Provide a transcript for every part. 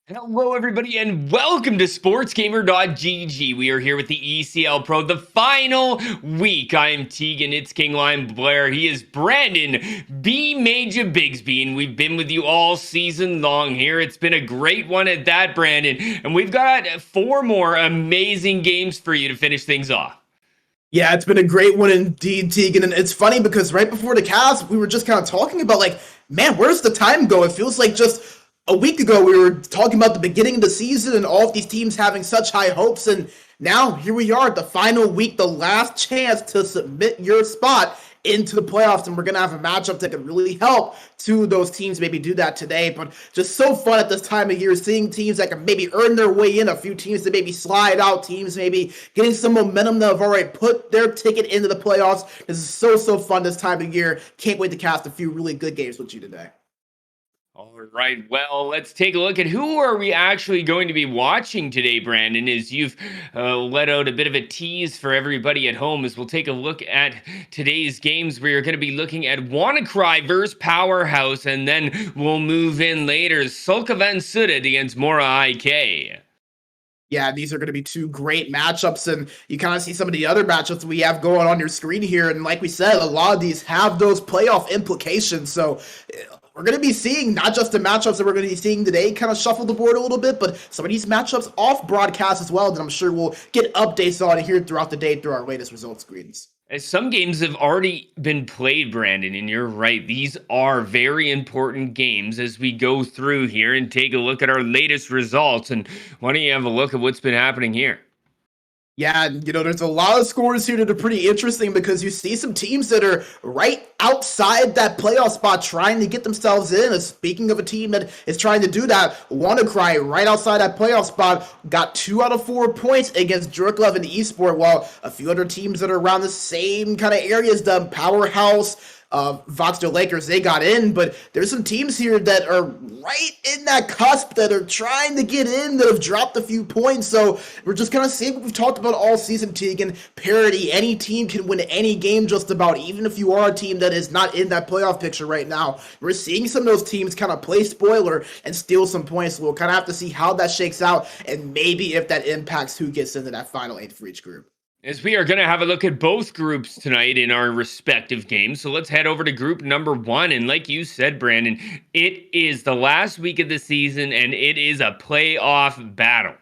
Hello, everybody, and welcome to SportsGamer.gg. We are here with the ECL Pro, the final week. I am Tegan, it's King Lion Blair. He is Brandon B. Major Bigsby, and we've been with you all season long here. It's been a great one at that, Brandon, and we've got 4 more amazing games for you to finish things off. Yeah, it's been a great one indeed, Tegan. And it's funny because right before the cast, we were just kind of talking about man, where's the time go? It feels like just a week ago we were talking about the beginning of the season and all of these teams having such high hopes. And now here we are, the final week, the last chance to submit your spot into the playoffs, and we're gonna have a matchup that could really help two of those teams maybe do that today. But just so fun at this time of year, seeing teams that can maybe earn their way in, a few teams that maybe slide out, teams maybe getting some momentum that have already put their ticket into the playoffs. This is so fun this time of year. Can't wait to cast a few really good games with you today. All right, well, let's take a look at who are we actually going to be watching today, Brandon, as you've let out a bit of a tease for everybody at home, as we'll take a look at today's games. We're going to be looking at WannaCry versus Powerhouse, and then we'll move in later, Sulkavan Suded against Mora IK. Yeah, these are going to be two great matchups, and you kind of see some of the other matchups we have going on your screen here. And like we said, a lot of these have those playoff implications. So we're going to be seeing not just the matchups that we're going to be seeing today kind of shuffle the board a little bit, but some of these matchups off broadcast as well that I'm sure we'll get updates on here throughout the day through our latest results screens. As some games have already been played, Brandon, and you're right, these are very important games as we go through here and take a look at our latest results. And why don't you have a look at what's been happening here? Yeah, there's a lot of scores here that are pretty interesting because you see some teams that are right outside that playoff spot trying to get themselves in. And speaking of a team that is trying to do that, WannaCry right outside that playoff spot got 2 out of 4 points against Jerklov and Esport, while a few other teams that are around the same kind of areas, the Powerhouse, Voxdale Lakers, they got in, but there's some teams here that are right in that cusp that are trying to get in that have dropped a few points. So we're just gonna see what we've talked about all season, Tegan. Parity. Any team can win any game just about, even if you are a team that is not in that playoff picture right now. We're seeing some of those teams kind of play spoiler and steal some points. So we'll kind of have to see how that shakes out and maybe if that impacts who gets into that final 8 for each group. As we are going to have a look at both groups tonight in our respective games. So let's head over to group number 1. And like you said, Brandon, it is the last week of the season and it is a playoff battle.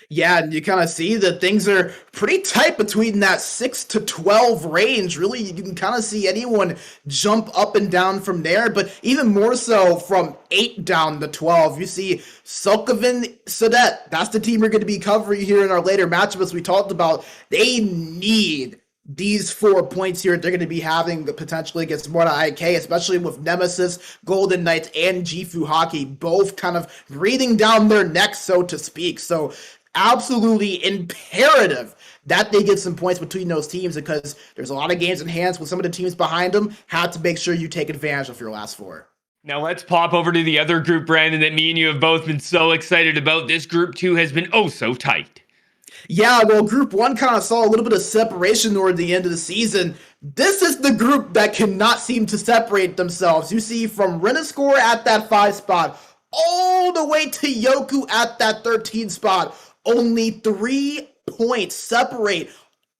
Yeah, and you kind of see that things are pretty tight between that 6 to 12 range. Really, you can kind of see anyone jump up and down from there, but even more so from 8 down to 12. You see Sulkavan Sadet, that's the team we're going to be covering here in our later matchup as we talked about. They need these 4 points here they're going to be having potentially against Mora IK, especially with Nemesis, Golden Knights, and Gifu Hockey both kind of breathing down their necks, so to speak. So absolutely imperative that they get some points between those teams because there's a lot of games in hands with some of the teams behind them. Have to make sure you take advantage of your last 4. Now let's pop over to the other group, Brandon, that me and you have both been so excited about. This group 2 has been oh so tight. Yeah, well, Group 1 kind of saw a little bit of separation toward the end of the season. This is the group that cannot seem to separate themselves. You see from Renascore at that 5 spot all the way to Yoku at that 13 spot. Only 3 points separate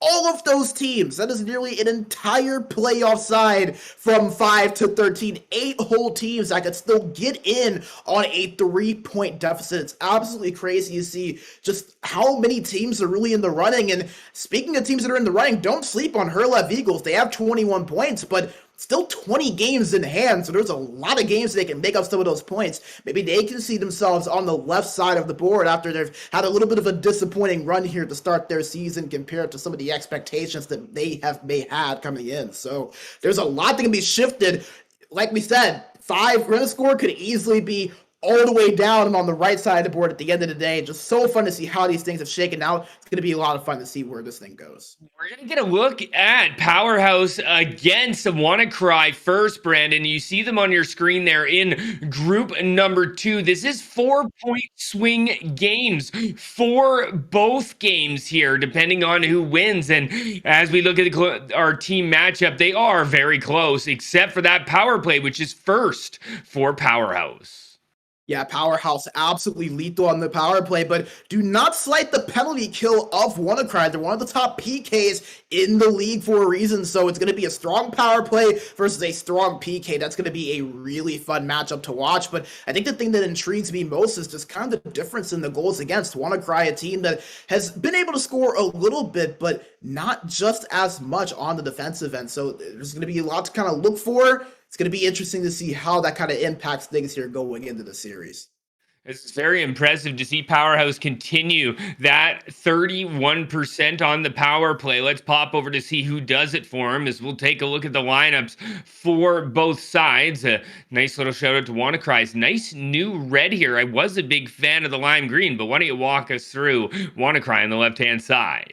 all of those teams. That is nearly an entire playoff side from 5 to 13. 8 whole teams that could still get in on a 3-point deficit. It's absolutely crazy to see just how many teams are really in the running. And speaking of teams that are in the running, don't sleep on Herlev Eagles. They have 21 points, but still 20 games in hand, so there's a lot of games they can make up some of those points. Maybe they can see themselves on the left side of the board after they've had a little bit of a disappointing run here to start their season compared to some of the expectations that they may had coming in. So there's a lot that can be shifted. Like we said, 5 run score could easily be all the way down on the right side of the board at the end of the day. Just so fun to see how these things have shaken out. It's going to be a lot of fun to see where this thing goes. We're going to get a look at Powerhouse against WannaCry first, Brandon. You see them on your screen there in group number 2. This is 4-point swing games for both games here, depending on who wins. And as we look at our team matchup, they are very close, except for that power play, which is first for Powerhouse. Yeah, Powerhouse absolutely lethal on the power play, but do not slight the penalty kill of WannaCry. They're one of the top PKs in the league for a reason, so it's going to be a strong power play versus a strong PK. That's going to be a really fun matchup to watch, but I think the thing that intrigues me most is just kind of the difference in the goals against WannaCry, a team that has been able to score a little bit, but not just as much on the defensive end. So there's going to be a lot to kind of look for. It's going to be interesting to see how that kind of impacts things here going into the series. It's very impressive to see Powerhouse continue that 31% on the power play. Let's pop over to see who does it for him as we'll take a look at the lineups for both sides. A nice little shout out to WannaCry's nice new red here. I was a big fan of the lime green, but why don't you walk us through WannaCry on the left-hand side?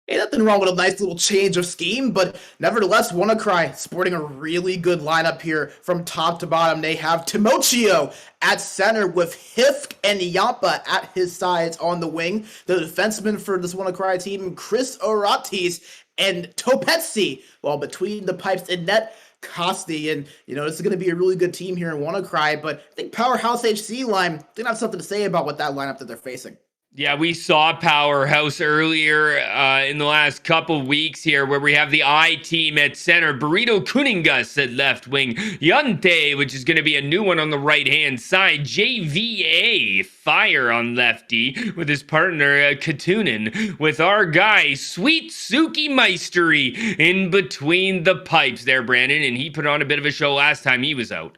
Ain't nothing wrong with a nice little change of scheme, but nevertheless, WannaCry sporting a really good lineup here from top to bottom. They have Timochio at center with Hifk and Yampa at his sides on the wing. The defenseman for this WannaCry team, Chris Oratis and Topetsi, while between the pipes and net, Costi. And, this is going to be a really good team here in WannaCry, but I think Powerhouse HC line, they have something to say about what that lineup that they're facing. Yeah, we saw Powerhouse earlier in the last couple weeks here where we have the I team at center, Burrito Kuningas at left wing, Yante, which is going to be a new one on the right-hand side, JVA, Fire on lefty with his partner Katunen, with our guy, Sweet Suki Meistery, in between the pipes there, Brandon, and he put on a bit of a show last time he was out.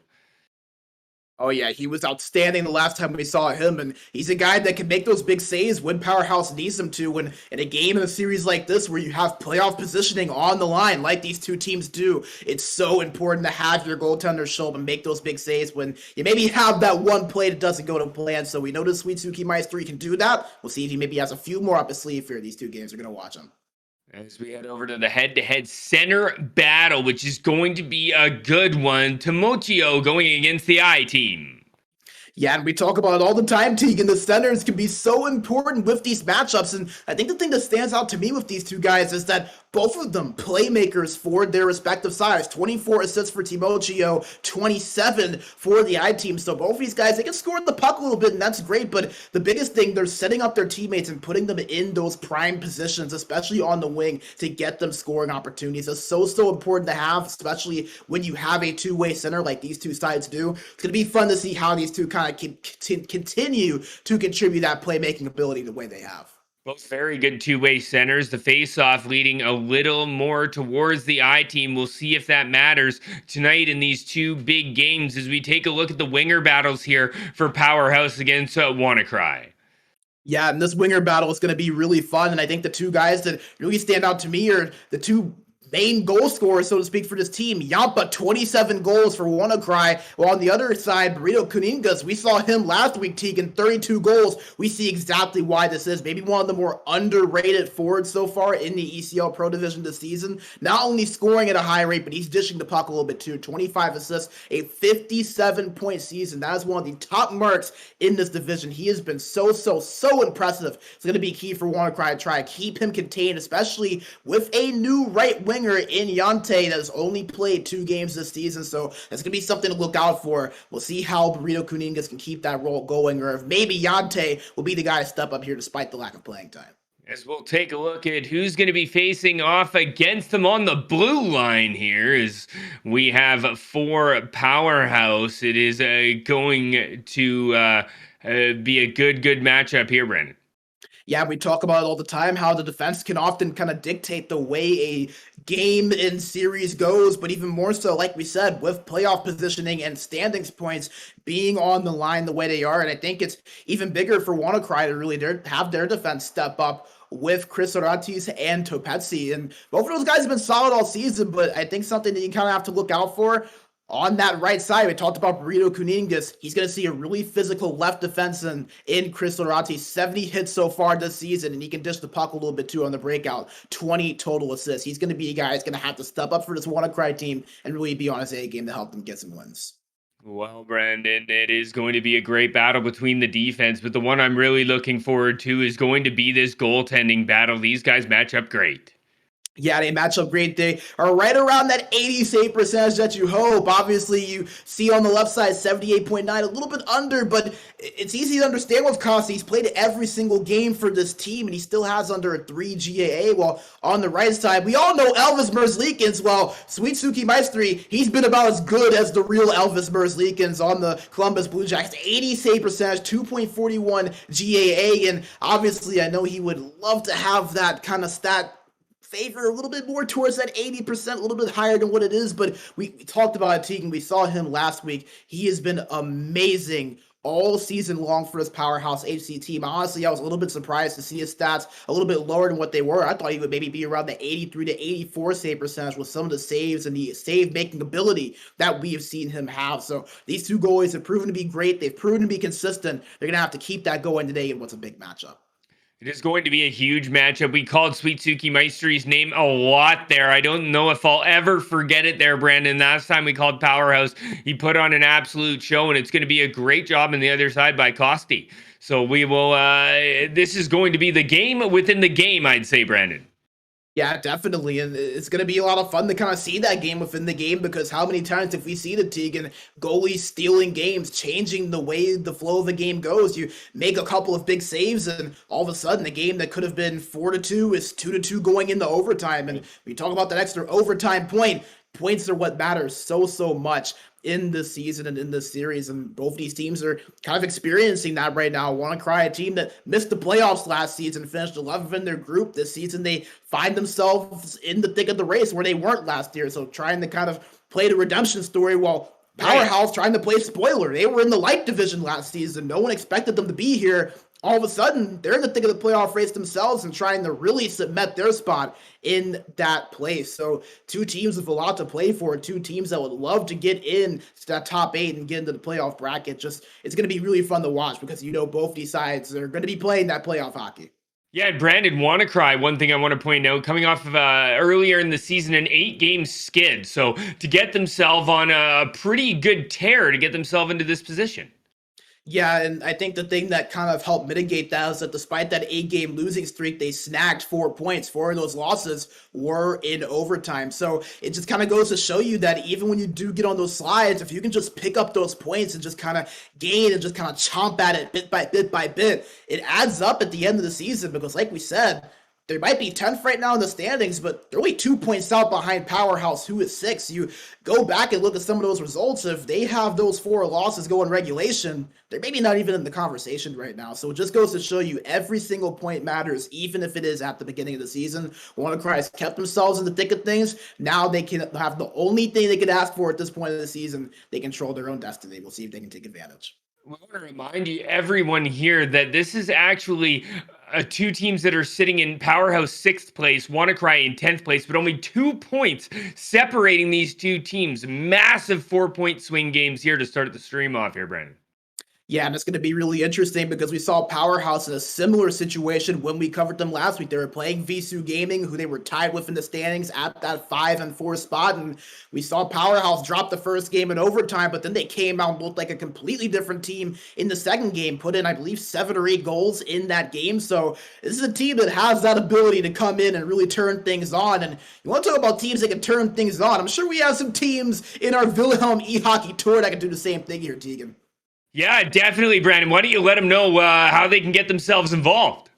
Oh yeah, he was outstanding the last time we saw him, and he's a guy that can make those big saves when Powerhouse needs him to. When in a game in a series like this, where you have playoff positioning on the line, like these two teams do, it's so important to have your goaltender show up and make those big saves when you maybe have that one play that doesn't go to plan. So we know the Sweet Suki Meister can do that. We'll see if he maybe has a few more up his sleeve here. These two games are going to watch him. As we head over to the head-to-head center battle, which is going to be a good one. Timochio going against the I team. Yeah, and we talk about it all the time, Teague, and the centers can be so important with these matchups. And I think the thing that stands out to me with these two guys is that both of them playmakers for their respective sides. 24 assists for Timochio, 27 for the I team. So both of these guys, they can score the puck a little bit, and that's great. But the biggest thing, they're setting up their teammates and putting them in those prime positions, especially on the wing, to get them scoring opportunities. It's so important to have, especially when you have a two-way center like these two sides do. It's going to be fun to see how these two kind of continue to contribute that playmaking ability the way they have. Both very good two-way centers. The face-off leading a little more towards the I team. We'll see if that matters tonight in these two big games as we take a look at the winger battles here for Powerhouse against WannaCry. Yeah, and this winger battle is going to be really fun. And I think the two guys that really stand out to me are the two main goal scorer, so to speak, for this team. Yampa, 27 goals for WannaCry. While on the other side, Burrito Kuningas, we saw him last week, Tegan, 32 goals. We see exactly why this is. Maybe one of the more underrated forwards so far in the ECL Pro Division this season. Not only scoring at a high rate, but he's dishing the puck a little bit too. 25 assists, a 57-point season. That is one of the top marks in this division. He has been so impressive. It's going to be key for WannaCry to try to keep him contained, especially with a new right wing in Yante that has only played 2 games this season, so that's going to be something to look out for. We'll see how Burrito Kuningas can keep that role going, or if maybe Yante will be the guy to step up here despite the lack of playing time. As we'll take a look at who's going to be facing off against them on the blue line here, as we have for Powerhouse. It is going to be a good matchup here, Brandon. Yeah, we talk about it all the time, how the defense can often kind of dictate the way a game in series goes, but even more so, like we said, with playoff positioning and standings points being on the line the way they are. And I think it's even bigger for WannaCry to really have their defense step up with Chris Oratis and Topetsi. And both of those guys have been solid all season, but I think something that you kind of have to look out for on that right side, we talked about Burrito Kuningas. He's going to see a really physical left defenseman in Chris Lorati. 70 hits so far this season, and he can dish the puck a little bit too on the breakout. 20 total assists. He's going to be a guy who's going to have to step up for this WannaCry team and really be on his A game to help them get some wins. Well, Brandon, it is going to be a great battle between the defense, but the one I'm really looking forward to is going to be this goaltending battle. These guys match up great. Yeah, they match up great. They are right around that 80 save percentage that you hope. Obviously, you see on the left side 78.9, a little bit under, but it's easy to understand with Costa. He's played every single game for this team, and he still has under a 3 GAA. While on the right side, we all know Elvis Merzlikins. Well, Sweet Suki Maestri, he's been about as good as the real Elvis Merzlikins on the Columbus Blue Jackets. 80 save percentage, 2.41 GAA, and obviously, I know he would love to have that kind of stat favor a little bit more towards that 80%, a little bit higher than what it is. But we talked about it, Tegan. We saw him last week. He has been amazing all season long for his Powerhouse HC team. Honestly, I was a little bit surprised to see his stats a little bit lower than what they were. I thought he would maybe be around the 83 to 84 save percentage with some of the saves and the save making ability that we have seen him have. So these two goalies have proven to be great. They've proven to be consistent. They're going to have to keep that going today in what's a big matchup. It is going to be a huge matchup. We called Suitsuki Meistri's name a lot there. I don't know if I'll ever forget it there, Brandon. Last time we called Powerhouse, he put on an absolute show, and it's going to be a great job on the other side by Costi. So we will, this is going to be the game within the game, I'd say, Brandon. Yeah, definitely. And it's going to be a lot of fun to kind of see that game within the game, because how many times have we seen it, Tegan? Goalies stealing games, changing the way the flow of the game goes. You make a couple of big saves, and all of a sudden, the game that could have been 4-2 is 2-2 going into overtime. And we talk about that extra overtime point. Points are what matters so much in this season and in this series, and both these teams are kind of experiencing that right now. WannaCry, a team that missed the playoffs last season, finished 11th in their group. This season, they find themselves in the thick of the race where they weren't last year, so trying to kind of play the redemption story while Powerhouse trying to play spoiler. They were in the light division last season. No one expected them to be here. All of a sudden, they're in the thick of the playoff race themselves and trying to really cement their spot in that place. So two teams with a lot to play for, two teams that would love to get in to that top 8 and get into the playoff bracket. Just, it's going to be really fun to watch, because you know both these sides are going to be playing that playoff hockey. Yeah, Brandon, WannaCry, one thing I want to point out, coming off of earlier in the season, an 8-game skid. So to get themselves on a pretty good tear to get themselves into this position. Yeah, and I think the thing that kind of helped mitigate that is that despite that 8-game losing streak, they snagged 4 points. 4 of those losses were in overtime. So it just kind of goes to show you that even when you do get on those slides, if you can just pick up those points and just kind of gain and just kind of chomp at it bit by bit, it adds up at the end of the season. Because like we said, they might be 10th right now in the standings, but they're only 2 points out behind Powerhouse, who is 6th. You go back and look at some of those results. If they have those 4 losses go in regulation, they're maybe not even in the conversation right now. So it just goes to show you every single point matters, even if it is at the beginning of the season. WannaCry has kept themselves in the thick of things. Now they can have the only thing they can ask for at this point of the season. They control their own destiny. We'll see if they can take advantage. I want to remind you, everyone here, that this is actually two teams that are sitting in Powerhouse 6th place, WannaCry in 10th place, but only 2 points separating these two teams. Massive 4-point swing games here to start the stream off here, Brandon. Yeah, and it's going to be really interesting because we saw Powerhouse in a similar situation when we covered them last week. They were playing Visu Gaming, who they were tied with in the standings at that 5 and 4 spot, and we saw Powerhouse drop the first game in overtime, but then they came out and looked like a completely different team in the second game, put in, I believe, 7 or 8 goals in that game. So this is a team that has that ability to come in and really turn things on. And you want to talk about teams that can turn things on? I'm sure we have some teams in our Wilhelm e-hockey tour that can do the same thing here, Tegan. Yeah, definitely, Brandon. Why don't you let them know how they can get themselves involved?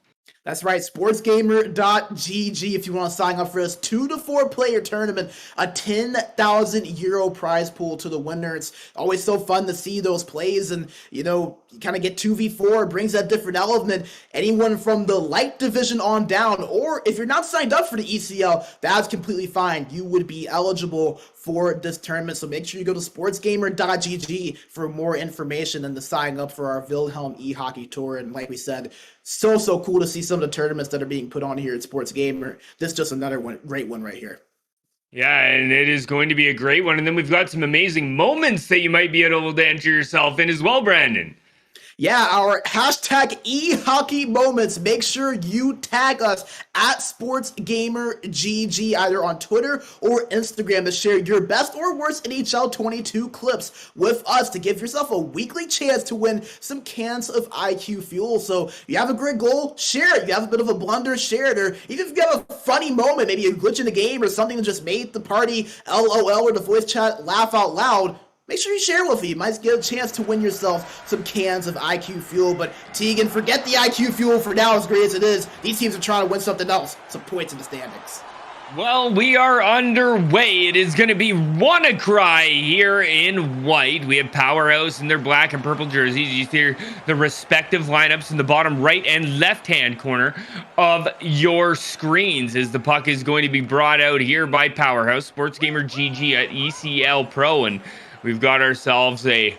That's right, sportsgamer.gg if you want to sign up for this 2 to 4 player tournament, a 10,000 euro prize pool to the winner. It's always so fun to see those plays, and you know, you kind of get 2v4, brings that different element. Anyone from the light division on down, or if you're not signed up for the ECL, that's completely fine. You would be eligible for this tournament, so make sure you go to sportsgamer.gg for more information and to sign up for our Wilhelm e-hockey tour. And like we said, so cool to see some of the tournaments that are being put on here at Sports Gamer. This is just another one, great one right here. Yeah, and it is going to be a great one. And then we've got some amazing moments that you might be able to enter yourself in as well, Brandon. Yeah, our hashtag eHockey moments. Make sure you tag us at SportsGamerGG either on Twitter or Instagram to share your best or worst NHL 22 clips with us to give yourself a weekly chance to win some cans of IQ Fuel. So you have a great goal, share it. You have a bit of a blunder, share it. Or even if you have a funny moment, maybe a glitch in the game or something that just made the party LOL or the voice chat laugh out loud, make sure you share with me. You might get a chance to win yourself some cans of IQ Fuel. But Tegan, forget the IQ Fuel for now, as great as it is. These teams are trying to win something else, some points in the standings. Well, we are underway. It is going to be WannaCry here in white. We have Powerhouse in their black and purple jerseys. You see the respective lineups in the bottom right and left-hand corner of your screens as the puck is going to be brought out here by Powerhouse. Sports Gamer GG at ECL Pro, and we've got ourselves a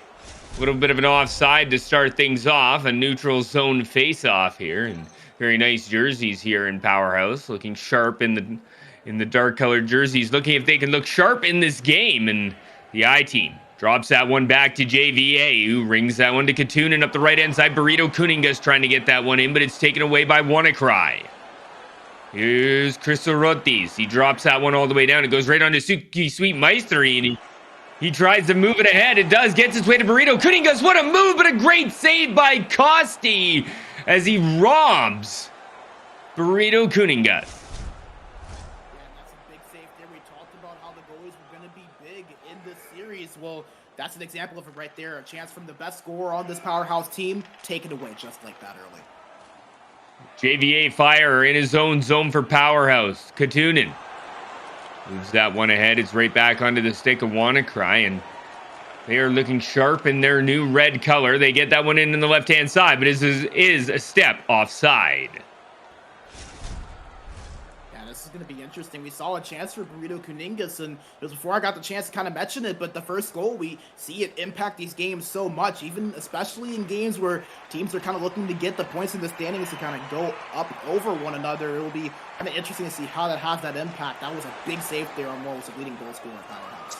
little bit of an offside to start things off, a neutral zone face-off here, and very nice jerseys here in Powerhouse, looking sharp in the dark colored jerseys, looking if they can look sharp in this game. And the I-team drops that one back to JVA, who rings that one to Katunen up the right-hand side. Burrito Kuningas trying to get that one in, but it's taken away by WannaCry. Here's Crystal Rotis. He drops that one all the way down. It goes right on to Suki Sweet Maestri, and he tries to move it ahead. It does, gets its way to Burrito Kuningas. What a move, but a great save by Costi as he robs Burrito Kuningas. Well, that's an example of it right there. A chance from the best scorer on this Powerhouse team, taken away just like that early. JVA Fire in his own zone for Powerhouse. Katunen moves that one ahead. It's right back onto the stick of WannaCry, and they are looking sharp in their new red color. They get that one in the left-hand side, but it is a step offside. This is going to be interesting. We saw a chance for Burrito Kuningas, and it was before I got the chance to kind of mention it, but the first goal, we see it impact these games so much, even especially in games where teams are kind of looking to get the points in the standings to kind of go up over one another. It will be kind of interesting to see how that has that impact. That was a big save there on what was the leading goal scorer at Powerhouse.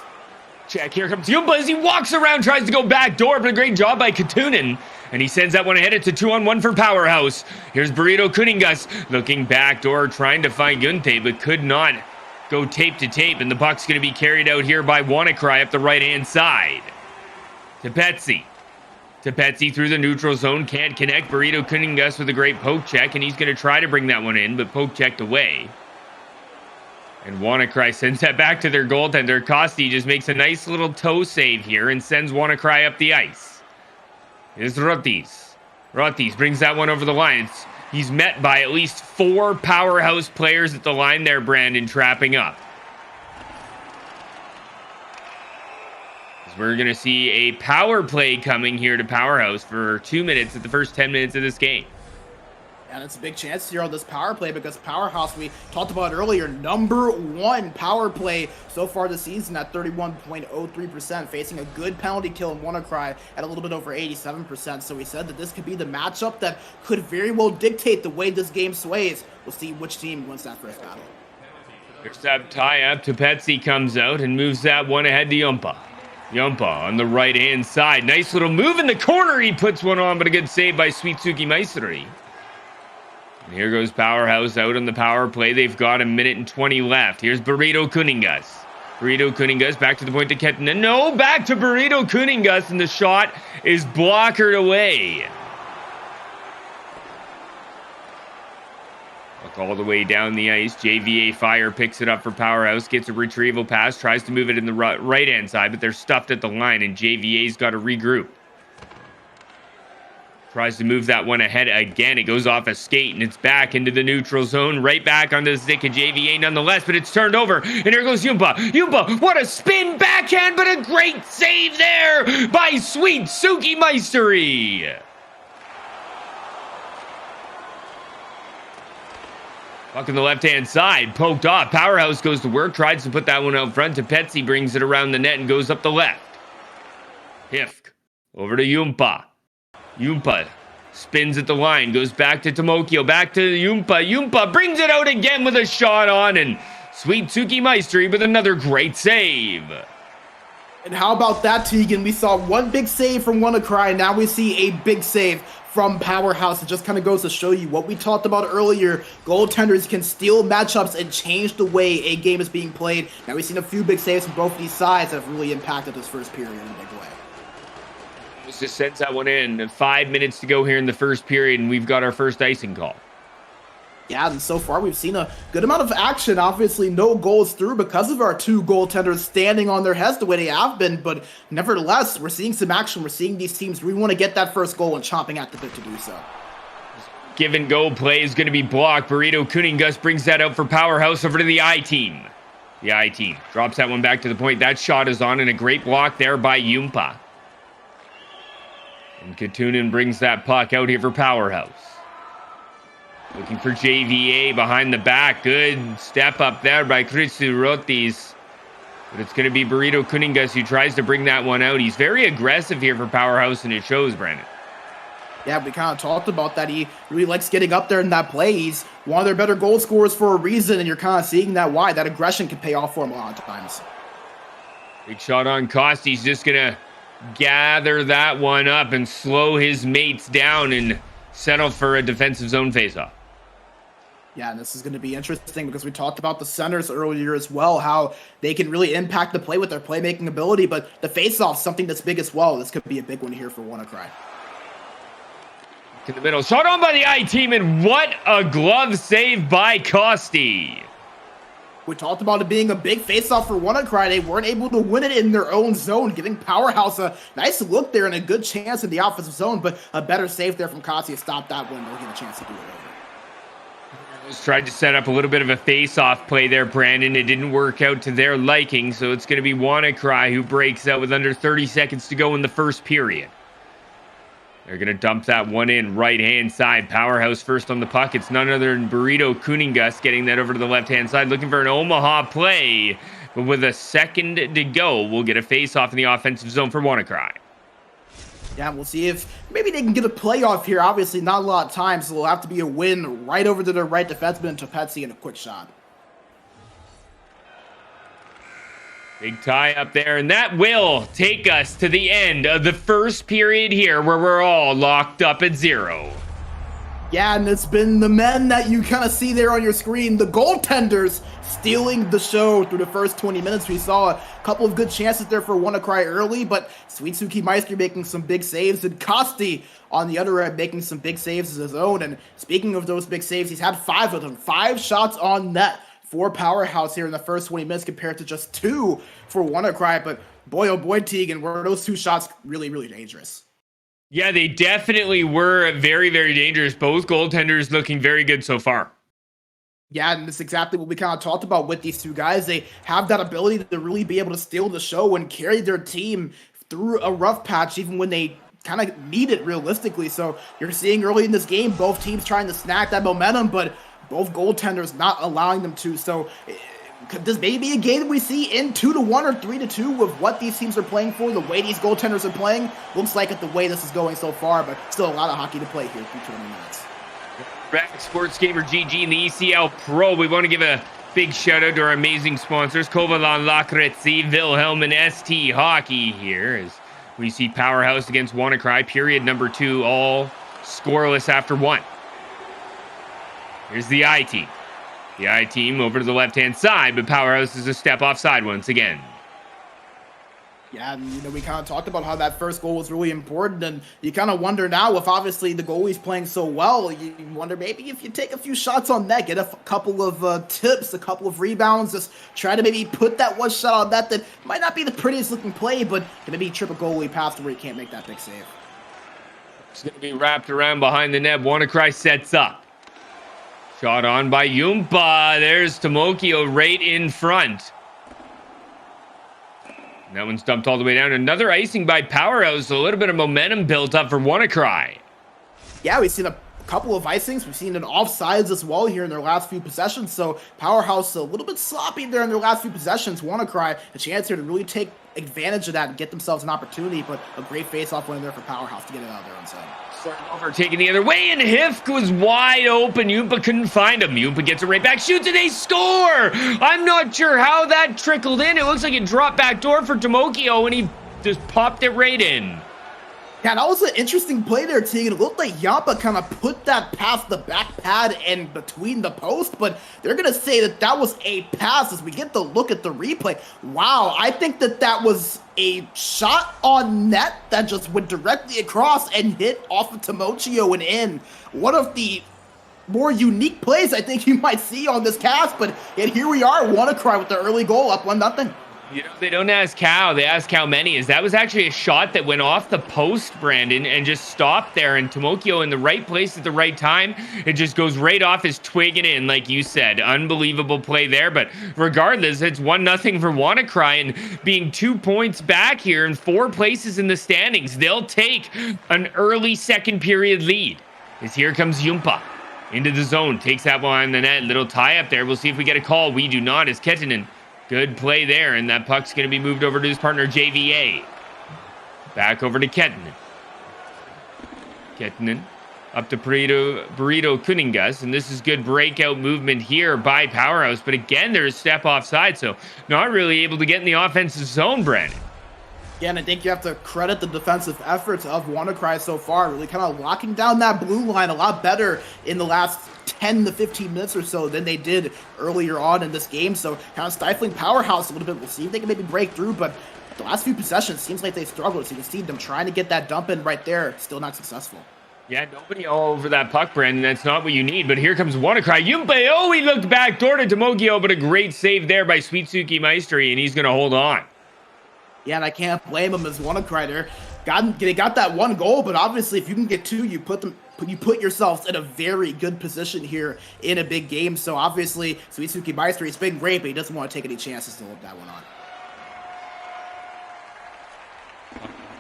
Check, here comes Yumba as he walks around, tries to go back door, but a great job by Katunen. And he sends that one ahead. It's a 2-on-1 for Powerhouse. Here's Burrito Kuningas looking back door, trying to find Gunte, but could not go tape to tape. And the puck's going to be carried out here by WannaCry up the right-hand side. To Petsy. To Petsy through the neutral zone. Can't connect. Burrito Kuningas with a great poke check, and he's going to try to bring that one in, but poke checked away. And WannaCry sends that back to their goaltender. Costi just makes a nice little toe save here and sends WannaCry up the ice. Here's Rotis. Rotis brings that one over the line. He's met by at least 4 Powerhouse players at the line there, Brandon, trapping up. We're going to see a power play coming here to Powerhouse for 2 minutes at the first 10 minutes of this game. And it's a big chance here on this power play because Powerhouse, we talked about earlier, #1 power play so far this season at 31.03%, facing a good penalty kill in WannaCry at a little bit over 87%. So we said that this could be the matchup that could very well dictate the way this game sways. We'll see which team wins that first battle. First that tie-up to Petsy comes out and moves that one ahead to Yumpa. Yumpa on the right-hand side. Nice little move in the corner. He puts one on, but a good save by Suitsuki Maestri. And here goes Powerhouse out on the power play. They've got 1 minute and 20 left. Here's Burrito Kuningas. Burrito Kuningas back to the point to Kettinen. No, back to Burrito Kuningas, and the shot is blockered away. Look all the way down the ice. JVA Fire picks it up for Powerhouse. Gets a retrieval pass. Tries to move it in the right-hand side, but they're stuffed at the line, and JVA's got to regroup. Tries to move that one ahead again. It goes off a skate, and it's back into the neutral zone. Right back onto the stick of JVA nonetheless, but it's turned over. And here goes Yumpa. Yumpa, what a spin backhand, but a great save there by Sweet Suki Maestri. Puck on the left-hand side, poked off. Powerhouse goes to work, tries to put that one out front to Petsy, brings it around the net and goes up the left. Hifk, over to Yumpa. Yumpa spins at the line, goes back to Tomokio, back to Yumpa. Yumpa brings it out again with a shot on, and Sweet Suki Maestri with another great save. And how about that, Tegan? We saw one big save from WannaCry. Now we see a big save from Powerhouse. It just kind of goes to show you what we talked about earlier. Goaltenders can steal matchups and change the way a game is being played. Now we've seen a few big saves from both of these sides that have really impacted this first period in a big way. Just sends that one in. 5 minutes to go here in the first period, and we've got our first icing call. Yeah, and so far we've seen a good amount of action. Obviously, no goals through because of our two goaltenders standing on their heads the way they have been. But nevertheless, we're seeing some action. We're seeing these teams really want to get that first goal and chomping at the bit to do so. Give and go play is going to be blocked. Burrito Kuningas brings that out for Powerhouse over to the I team. The I team drops that one back to the point. That shot is on, and a great block there by Yumpa. And Katunen brings that puck out here for Powerhouse. Looking for JVA behind the back. Good step up there by Christu Rotis. But it's going to be Burrito Kuningas who tries to bring that one out. He's very aggressive here for Powerhouse, and it shows, Brandon. Yeah, we kind of talked about that. He really likes getting up there in that play. He's one of their better goal scorers for a reason, and you're kind of seeing that why. That aggression can pay off for him a lot of times. Big shot on Cost. He's just going to gather that one up and slow his mates down and settle for a defensive zone faceoff. Yeah, and this is going to be interesting because we talked about the centers earlier as well, how they can really impact the play with their playmaking ability, but the face-off, something that's big as well. This could be a big one here for WannaCry. In the middle, shot on by the I team, and what a glove save by Costi. We talked about it being a big face-off for WannaCry. They weren't able to win it in their own zone, giving Powerhouse a nice look there and a good chance in the offensive zone, but a better save there from Costi to stop that one. They'll get a chance to do it over. Tried to set up a little bit of a face-off play there, Brandon. It didn't work out to their liking, so it's going to be WannaCry who breaks out with under 30 seconds to go in the first period. They're going to dump that one in right-hand side. Powerhouse first on the puck. It's none other than Burrito Kuningas getting that over to the left-hand side, looking for an Omaha play. But with a second to go, we'll get a face-off in the offensive zone for WannaCry. Yeah, we'll see if maybe they can get a playoff here. Obviously, not a lot of time, so it'll have to be a win right over to their right defenseman, Topetsi, and a quick shot. Big tie up there, and that will take us to the end of the first period here, where we're all locked up at 0. Yeah, and it's been the men that you kind of see there on your screen, the goaltenders stealing the show through the first 20 minutes. We saw a couple of good chances there for WannaCry early, but Sweetsuki Meister making some big saves, and Costi on the other end making some big saves as his own. And speaking of those big saves, he's had 5 of them, 5 shots on net for Powerhouse here in the first 20 minutes compared to just 2 for WannaCry. But boy, oh boy, Tegan, were those 2 shots really, really dangerous. Yeah, they definitely were very, very dangerous. Both goaltenders looking very good so far. Yeah, and that's exactly what we kind of talked about with these 2 guys. They have that ability to really be able to steal the show and carry their team through a rough patch, even when they kind of need it realistically. So you're seeing early in this game, both teams trying to snag that momentum, but both goaltenders not allowing them to. So could this maybe be a game that we see in 2-1 or 3-2 with what these teams are playing for, the way these goaltenders are playing? Looks like it the way this is going so far, but still a lot of hockey to play here through 20 minutes. Back Sports Gamer GG and the ECL Pro. We want to give a big shout out to our amazing sponsors, Kovalan Lakretsi, Wilhelm, and ST Hockey here as we see Powerhouse against WannaCry, period number 2, all scoreless after 1. Here's the I team. The I team over to the left-hand side, but Powerhouse is a step offside once again. Yeah, and we kind of talked about how that first goal was really important, and you kind of wonder now if obviously the goalie's playing so well, you wonder maybe if you take a few shots on net, get a couple of tips, a couple of rebounds, just try to maybe put that one shot on net that might not be the prettiest looking play, but can maybe trip a goalie past where he can't make that big save. It's going to be wrapped around behind the net. WannaCry sets up. Shot on by Yumpa. There's Tomokio right in front. And that one's dumped all the way down. Another icing by Powerhouse. A little bit of momentum built up for WannaCry. Yeah, we've seen a couple of icings. We've seen an offsides as well here in their last few possessions. So Powerhouse a little bit sloppy there in their last few possessions. WannaCry a chance here to really take advantage of that and get themselves an opportunity. But a great face-off win there for Powerhouse to get it out of their own side. Over, taking the other way, and Hifk was wide open. Yumpa couldn't find him. Yumpa gets it right back, shoots, and they score! I'm not sure how that trickled in. It looks like it dropped back door for Tomokio, and he just popped it right in. Yeah, that was an interesting play there, Tegan. It looked like Yampa kind of put that past the back pad and between the post, but they're going to say that that was a pass as we get to look at the replay. Wow, I think that that was a shot on net that just went directly across and hit off of Tomochio and in. One of the more unique plays I think you might see on this cast, but yet here we are, WannaCry with the early goal, up 1-0. You know, they don't ask how, they ask how many. That was actually a shot that went off the post, Brandon, and just stopped there. And Tomokio in the right place at the right time. It just goes right off his twig and in, like you said. Unbelievable play there. But regardless, it's 1-0 for WannaCry. And being 2 points back here in 4 places in the standings, they'll take an early second period lead. As here comes Yumpa into the zone. Takes that one on the net. Little tie up there. We'll see if we get a call. We do not, as Kettinen. Good play there, and that puck's going to be moved over to his partner, JVA. Back over to Kettinen. Kettinen up to Burrito Kuningas, and this is good breakout movement here by Powerhouse. But again, there's a step offside, so not really able to get in the offensive zone, Brandon. Yeah, and I think you have to credit the defensive efforts of WannaCry so far, really kind of locking down that blue line a lot better in the last 10 to 15 minutes or so than they did earlier on in this game. So kind of stifling Powerhouse a little bit. We'll see if they can maybe break through, but the last few possessions seems like they struggled. So you can see them trying to get that dump in right there, still not successful. Yeah, nobody all over that puck, Brandon. That's not what you need. But here comes WannaCry. Yumpe, oh, he looked back door to Tomokio, but a great save there by Sweetsuki Maestri, and he's going to hold on. Yeah, and I can't blame him as WannaCry there. They got that one goal, but obviously if you can get 2, you put yourselves in a very good position here in a big game. So obviously Sweetsuki Maestri has been great, but he doesn't want to take any chances to hold that one on.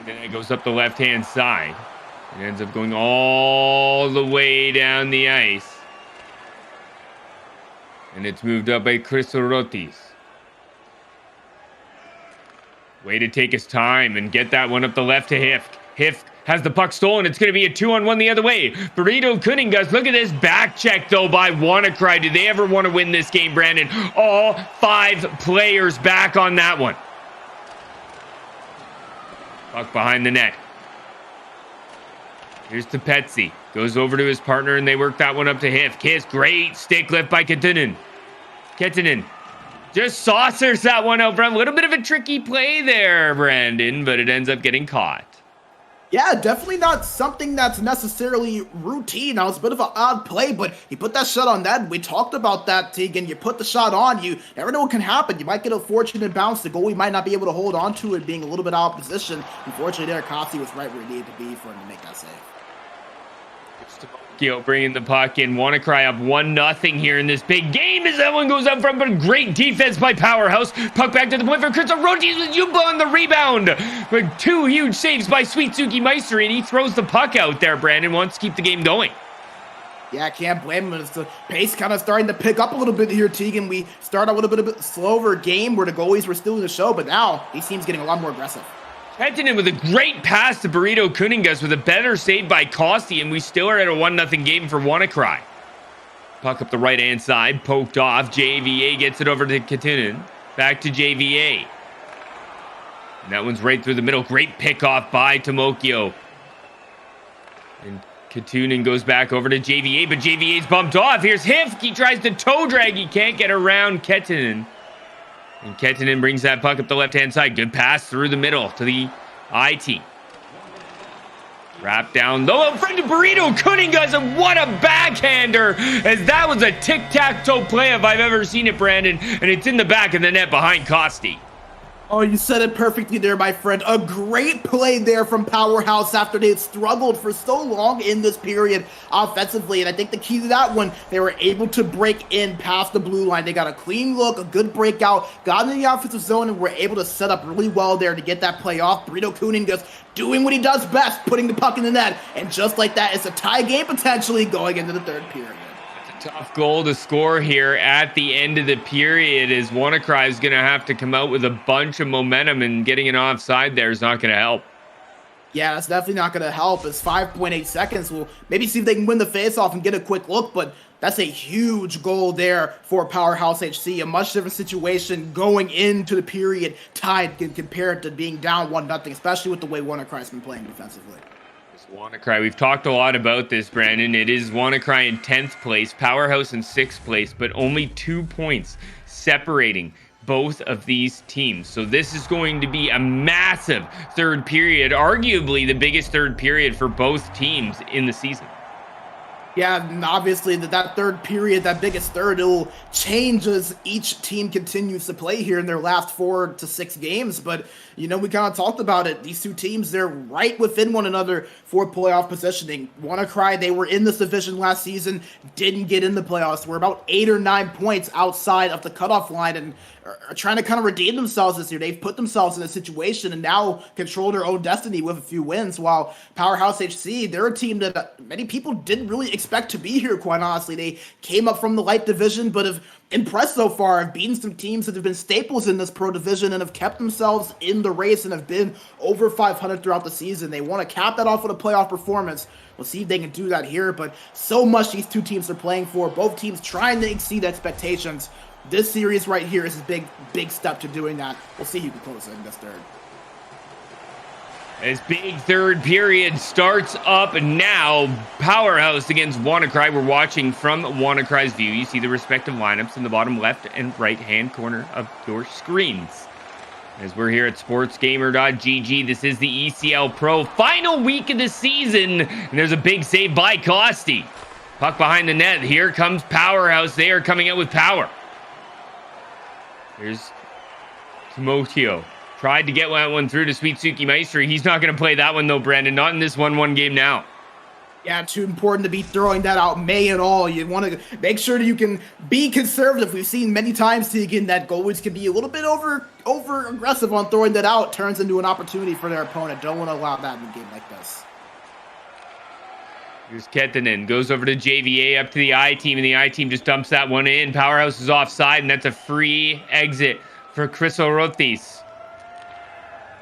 And then it goes up the left-hand side. It ends up going all the way down the ice. And it's moved up by Chrysorotis. Way to take his time and get that one up the left to Hifk. Hifk has the puck stolen. It's going to be a 2-on-1 the other way. Burrito Kuningas. Look at this back check, though, by WannaCry. Do they ever want to win this game, Brandon? All 5 players back on that one. Puck behind the net. Here's to Petsy. Goes over to his partner, and they work that one up to Hifk. His great stick lift by Kettinen. Just saucers that one out front. A little bit of a tricky play there, Brandon, but it ends up getting caught. Yeah, definitely not something that's necessarily routine. That was a bit of an odd play, but he put that shot on net. We talked about that, Tegan. You put the shot on, you never know what can happen. You might get a fortunate bounce. The goalie might not be able to hold on to it, being a little bit out of position. Unfortunately, there, Kossi was right where he needed to be for him to make that save. Bringing the puck in. WannaCry up 1-0 here in this big game as that one goes up front, but great defense by Powerhouse. Puck back to the point for Chris Rotis with Yumpa on the rebound. But 2 huge saves by Sweetsuki Maestri, and he throws the puck out there. Brandon wants to keep the game going. Yeah, I can't blame him. It's the pace kind of starting to pick up a little bit here, Tegan. We started a little bit of a slower game where the goalies were still in the show, but now he seems getting a lot more aggressive. Kettinen with a great pass to Burrito Kuningas with a better save by Kossi, and we still are at a 1-0 game for WannaCry. Puck up the right-hand side, poked off. JVA gets it over to Kettinen. Back to JVA. And that one's right through the middle. Great pick-off by Tomokio. And Kettinen goes back over to JVA, but JVA's bumped off. Here's Hifk. He tries to toe drag. He can't get around Kettinen. And Kettinen brings that puck up the left-hand side. Good pass through the middle to the IT. Wrap down low in front of Burrito Kuningas, and what a backhander, as that was a tic-tac-toe play if I've ever seen it, Brandon. And it's in the back of the net behind Kosti. Oh, you said it perfectly there, my friend. A great play there from Powerhouse after they had struggled for so long in this period offensively. And I think the key to that one, they were able to break in past the blue line. They got a clean look, a good breakout, got in the offensive zone, and were able to set up really well there to get that play off. Burrito Kuningas doing what he does best, putting the puck in the net. And just like that, it's a tie game potentially going into the third period. Tough goal to score here at the end of the period, as WannaCry is going to have to come out with a bunch of momentum, and getting an offside there is not going to help. Yeah, that's definitely not going to help. It's 5.8 seconds. We'll maybe see if they can win the face-off and get a quick look, but that's a huge goal there for Powerhouse HC. A much different situation going into the period tied compared to being down 1-0, especially with the way WannaCry's been playing defensively. WannaCry, we've talked a lot about this, Brandon. It is WannaCry in 10th place, Powerhouse in 6th place, but only 2 points separating both of these teams. So this is going to be a massive third period, arguably the biggest third period for both teams in the season. Yeah, and obviously that third period, that biggest third, it'll change as each team continues to play here in their last 4 to 6 games. But, we kind of talked about it. These two teams, they're right within one another for playoff positioning. WannaCry, they were in this division last season, didn't get in the playoffs. We're about 8 or 9 points outside of the cutoff line and are trying to kind of redeem themselves this year. They've put themselves in a situation and now control their own destiny with a few wins, while Powerhouse HC, they're a team that many people didn't really expect to be here, quite honestly. They came up from the light division, but have impressed so far, have beaten some teams that have been staples in this pro division and have kept themselves in the race and have been over 500 throughout the season. They want to cap that off with a playoff performance. We'll see if they can do that here, but so much these two teams are playing for, both teams trying to exceed expectations. This series right here is a big step to doing that. We'll see who can close in this third. This big third period starts up now. Powerhouse against WannaCry. We're watching from WannaCry's view. You see the respective lineups in the bottom left and right hand corner of your screens. As we're here at sportsgamer.gg, this is the ECL Pro final week of the season, and there's a big save by Costi. Puck behind the net. Here comes Powerhouse. They are coming out with power. Here's Timoteo. Tried to get that one through to Suitsuki Maestri. He's not going to play that one, though, Brandon. Not in this 1-1 game now. Yeah, too important to be throwing that out May and all. You want to make sure that you can be conservative. We've seen many times, Tegan, that goalies can be a little bit over aggressive on throwing that out. Turns into an opportunity for their opponent. Don't want to allow that in a game like this. Here's Kettinen. Goes over to JVA up to the I team, and the I team just dumps that one in. Powerhouse is offside, and that's a free exit for Chrysorotis.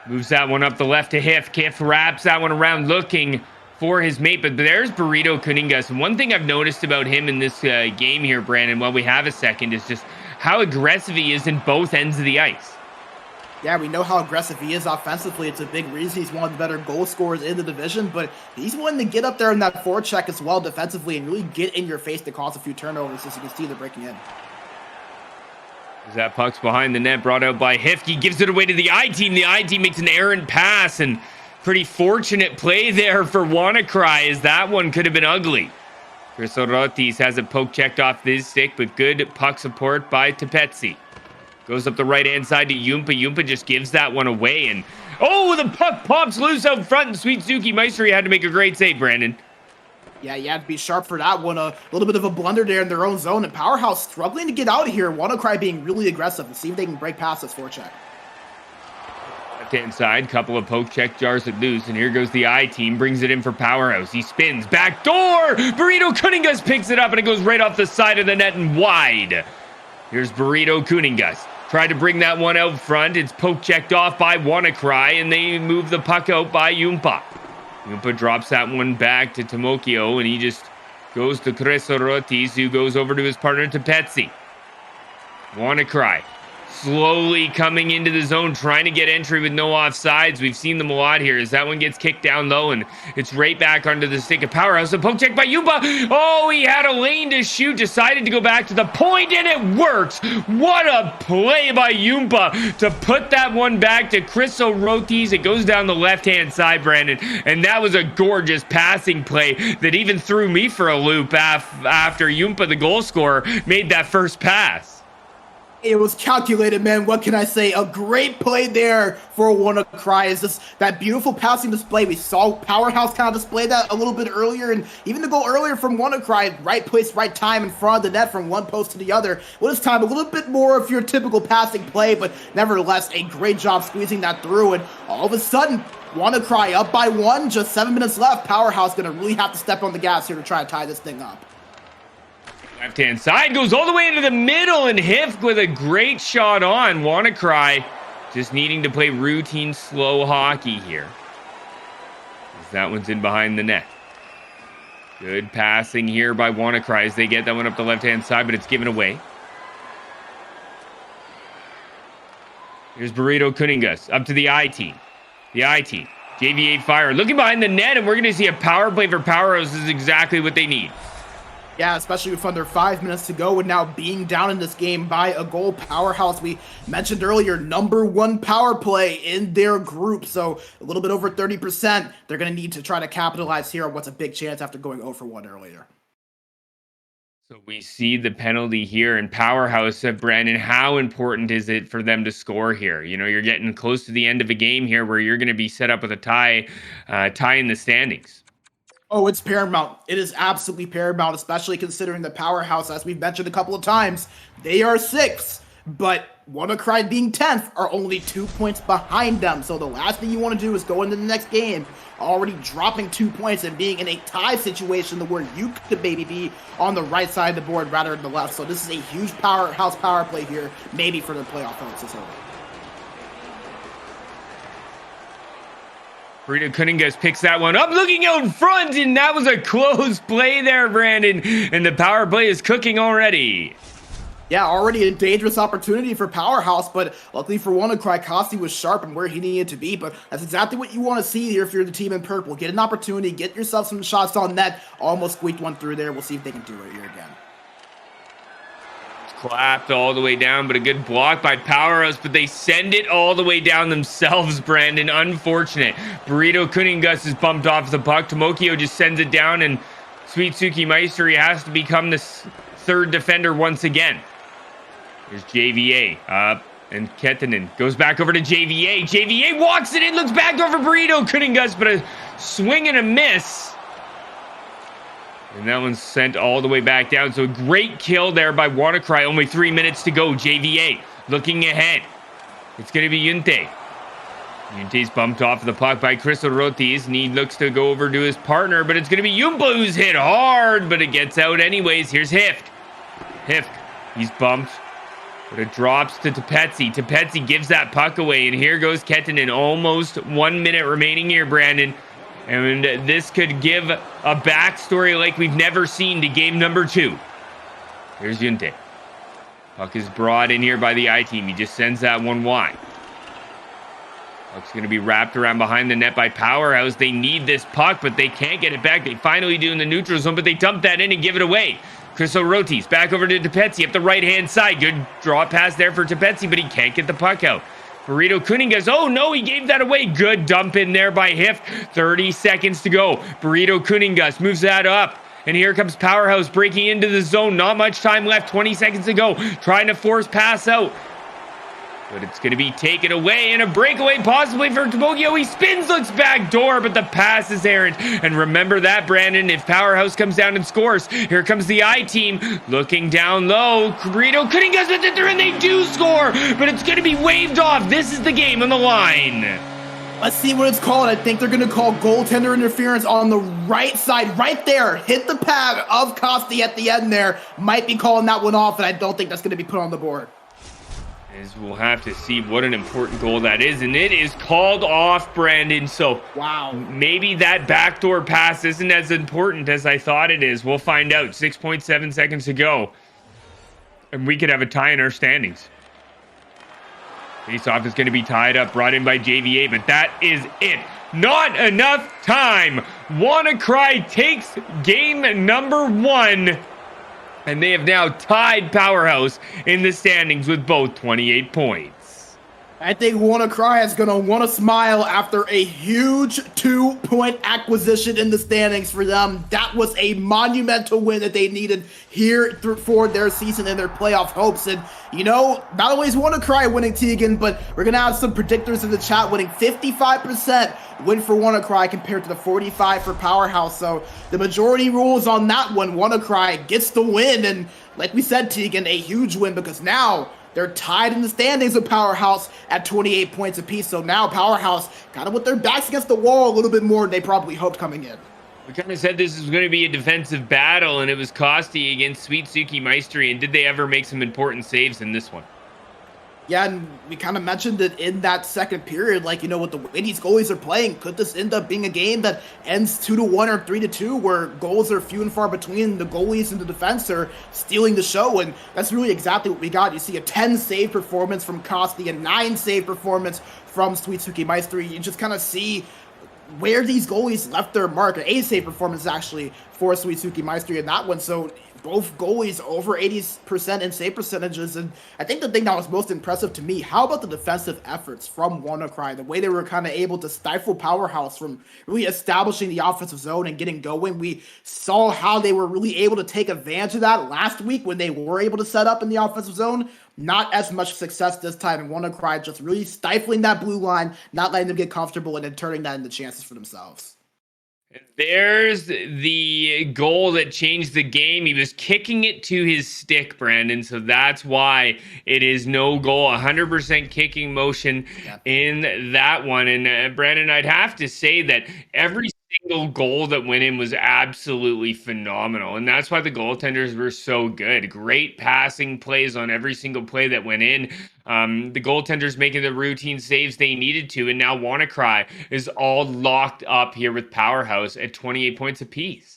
Moves that one up the left to Hif. Hif wraps that one around looking for his mate, but there's Burrito Kuningas. And one thing I've noticed about him in this game here, Brandon, while we have a second, is just how aggressive he is in both ends of the ice. Yeah, we know how aggressive he is offensively. It's a big reason he's one of the better goal scorers in the division, but he's willing to get up there in that forecheck as well defensively and really get in your face to cause a few turnovers, as you can see they're breaking in. As that puck's behind the net, brought out by Hifke, gives it away to the I team. The I team makes an errant pass, and pretty fortunate play there for WannaCry, as that one could have been ugly. Chrysorotis has it poke checked off his stick, but good puck support by Tepetsi. Goes up the right-hand side to Yumpa. Yumpa just gives that one away, and oh, the puck pops loose out front, and Suitsuki Maestri had to make a great save, Brandon. Yeah, you had to be sharp for that one. A little bit of a blunder there in their own zone, and Powerhouse struggling to get out of here. WannaCry being really aggressive and see if they can break past this forecheck. Left-hand side, couple of poke check jars at loose, and here goes the I team, brings it in for Powerhouse. He spins, back door! Burrito Kuningas picks it up, and it goes right off the side of the net and wide. Here's Burrito Kuningas. Tried to bring that one out front. It's poke checked off by WannaCry, and they move the puck out by Yumpa. Yumpa drops that one back to Timokio, and he just goes to Chrysorotis, who goes over to his partner Tepetsi. WannaCry slowly coming into the zone, trying to get entry with no offsides. We've seen them a lot here as that one gets kicked down low, and it's right back under the stick of Powerhouse. A poke check by Yumpa. Oh, he had a lane to shoot, decided to go back to the point, and it works. What a play by Yumpa to put that one back to Chrysorotis. It goes down the left-hand side, Brandon, and that was a gorgeous passing play that even threw me for a loop after Yumpa, the goal scorer, made that first pass. It was calculated, man. What can I say? A great play there for WannaCry. Is this that beautiful passing display? We saw Powerhouse kind of display that a little bit earlier, and even the goal earlier from WannaCry, right place, right time in front of the net from one post to the other. Well, this time a little bit more of your typical passing play, but nevertheless, a great job squeezing that through, and all of a sudden, WannaCry up by 1, just 7 minutes left. Powerhouse gonna really have to step on the gas here to try to tie this thing up. Left-hand side goes all the way into the middle, and Hifk with a great shot on. WannaCry just needing to play routine slow hockey here. That one's in behind the net. Good passing here by WannaCry as they get that one up the left-hand side, but it's given away. Here's Burrito Kuningas up to the I team. The I team. JV8 fire. Looking behind the net, and we're going to see a power play for Powerhouse. This is exactly what they need. Yeah, especially with under 5 minutes to go and now being down in this game by a goal. Powerhouse, we mentioned earlier, #1 power play in their group, so a little bit over 30%. They're going to need to try to capitalize here on what's a big chance after going 0 for 1 earlier. So we see the penalty here in Powerhouse. Brandon, how important is it for them to score here? You know, you're getting close to the end of a game here where you're going to be set up with a tie in the standings. Oh, it's paramount. It is absolutely paramount, especially considering the Powerhouse, as we've mentioned a couple of times. They are 6th, but WannaCry being 10th are only 2 points behind them. So the last thing you want to do is go into the next game already dropping 2 points and being in a tie situation where you could maybe be on the right side of the board rather than the left. So this is a huge Powerhouse power play here, maybe for the playoff hopes this early. Burrito Kuningas picks that one up, looking out in front, and that was a close play there, Brandon. And the power play is cooking already. Yeah, already a dangerous opportunity for Powerhouse, but luckily for WannaCry, Costi was sharp and where he needed to be, but that's exactly what you want to see here if you're the team in purple. Get an opportunity, get yourself some shots on net. Almost squeaked one through there. We'll see if they can do it here again. Clapped all the way down, but a good block by Powerhouse, but they send it all the way down themselves, Brandon. Unfortunate. Burrito Kuningas is bumped off the puck. Tomokio just sends it down, and Suitsuki Maestri has to become this third defender once again. Here's JVA up, and Kettinen goes back over to JVA. JVA walks it in, looks back over Burrito Kuningas, but a swing and a miss. And that one's sent all the way back down. So a great kill there by WannaCry. Only 3 minutes to go. JVA looking ahead. It's going to be Yunte. Yunte's bumped off the puck by Crystal Rotis, and he looks to go over to his partner, but it's going to be Yumpa who's hit hard, but it gets out anyways. Here's Hift. Hift, he's bumped, but it drops to Tepetsi. Tepetsi gives that puck away, and here goes Kettinen. Almost 1 minute remaining here, Brandon. And this could give a backstory like we've never seen to game number 2. Here's Yunte. Puck is brought in here by the I team. He just sends that one wide. Puck's going to be wrapped around behind the net by Powerhouse. They need this puck, but they can't get it back. They finally do in the neutral zone, but they dump that in and give it away. Crystal Rotis back over to Tepetsi up the right-hand side. Good draw pass there for Tepetsi, but he can't get the puck out. Burrito Kuningas, oh no, he gave that away. Good dump in there by Hift. 30 seconds to go. Burrito Kuningas moves that up. And here comes Powerhouse breaking into the zone. Not much time left. 20 seconds to go. Trying to force pass out. But it's going to be taken away, and a breakaway possibly for Tomokio. He spins, looks back door, but the pass is errant. And remember that, Brandon, if Powerhouse comes down and scores, here comes the I team looking down low. Burrito Kuningas with it there, and they do score, but it's going to be waved off. This is the game on the line. Let's see what it's called. I think they're going to call goaltender interference on the right side, right there. Hit the pad of Costi at the end there. Might be calling that one off, and I don't think that's going to be put on the board. As we'll have to see what an important goal that is, and it is called off, Brandon. So wow, maybe that backdoor pass isn't as important as I thought it is. We'll find out. 6.7 seconds to go, and we could have a tie in our standings. Face-off is going to be tied up, brought in by JVA, but that is it. Not enough time. WannaCry takes game number 1. And they have now tied Powerhouse in the standings with both 28 points. I think WannaCry is going to want to smile after a huge 2-point acquisition in the standings for them. That was a monumental win that they needed here for their season and their playoff hopes. And, you know, not only is WannaCry winning, Tegan, but we're going to have some predictors in the chat winning 55% win for WannaCry compared to the 45 for Powerhouse. So the majority rules on that one. WannaCry gets the win. And like we said, Tegan, a huge win because now they're tied in the standings with Powerhouse at 28 points apiece. So now Powerhouse kind of with their backs against the wall a little bit more than they probably hoped coming in. We kind of said this was going to be a defensive battle, and it was Costi against Suitsuki Maestri. And did they ever make some important saves in this one? Yeah, and we kind of mentioned it in that second period. Like, with the way these goalies are playing, could this end up being a game that ends 2-1 or 3-2, where goals are few and far between? The goalies and the defense are stealing the show, and that's really exactly what we got. You see a 10 save performance from Kosti, a 9 save performance from Suitsuki Maestri. You just kind of see where these goalies left their mark. An 8 save performance actually for Suitsuki Maestri in that one. So both goalies over 80% in save percentages. And I think the thing that was most impressive to me, how about the defensive efforts from WannaCry? The way they were kind of able to stifle Powerhouse from really establishing the offensive zone and getting going. We saw how they were really able to take advantage of that last week when they were able to set up in the offensive zone. Not as much success this time, and WannaCry just really stifling that blue line, not letting them get comfortable, and then turning that into chances for themselves. There's the goal that changed the game. He was kicking it to his stick, Brandon. So that's why it is no goal. 100% kicking motion in that one. And Brandon, I'd have to say that every single goal that went in was absolutely phenomenal. And that's why the goaltenders were so good. Great passing plays on every single play that went in. The goaltenders making the routine saves they needed to, and now WannaCry is all locked up here with Powerhouse at 28 points apiece.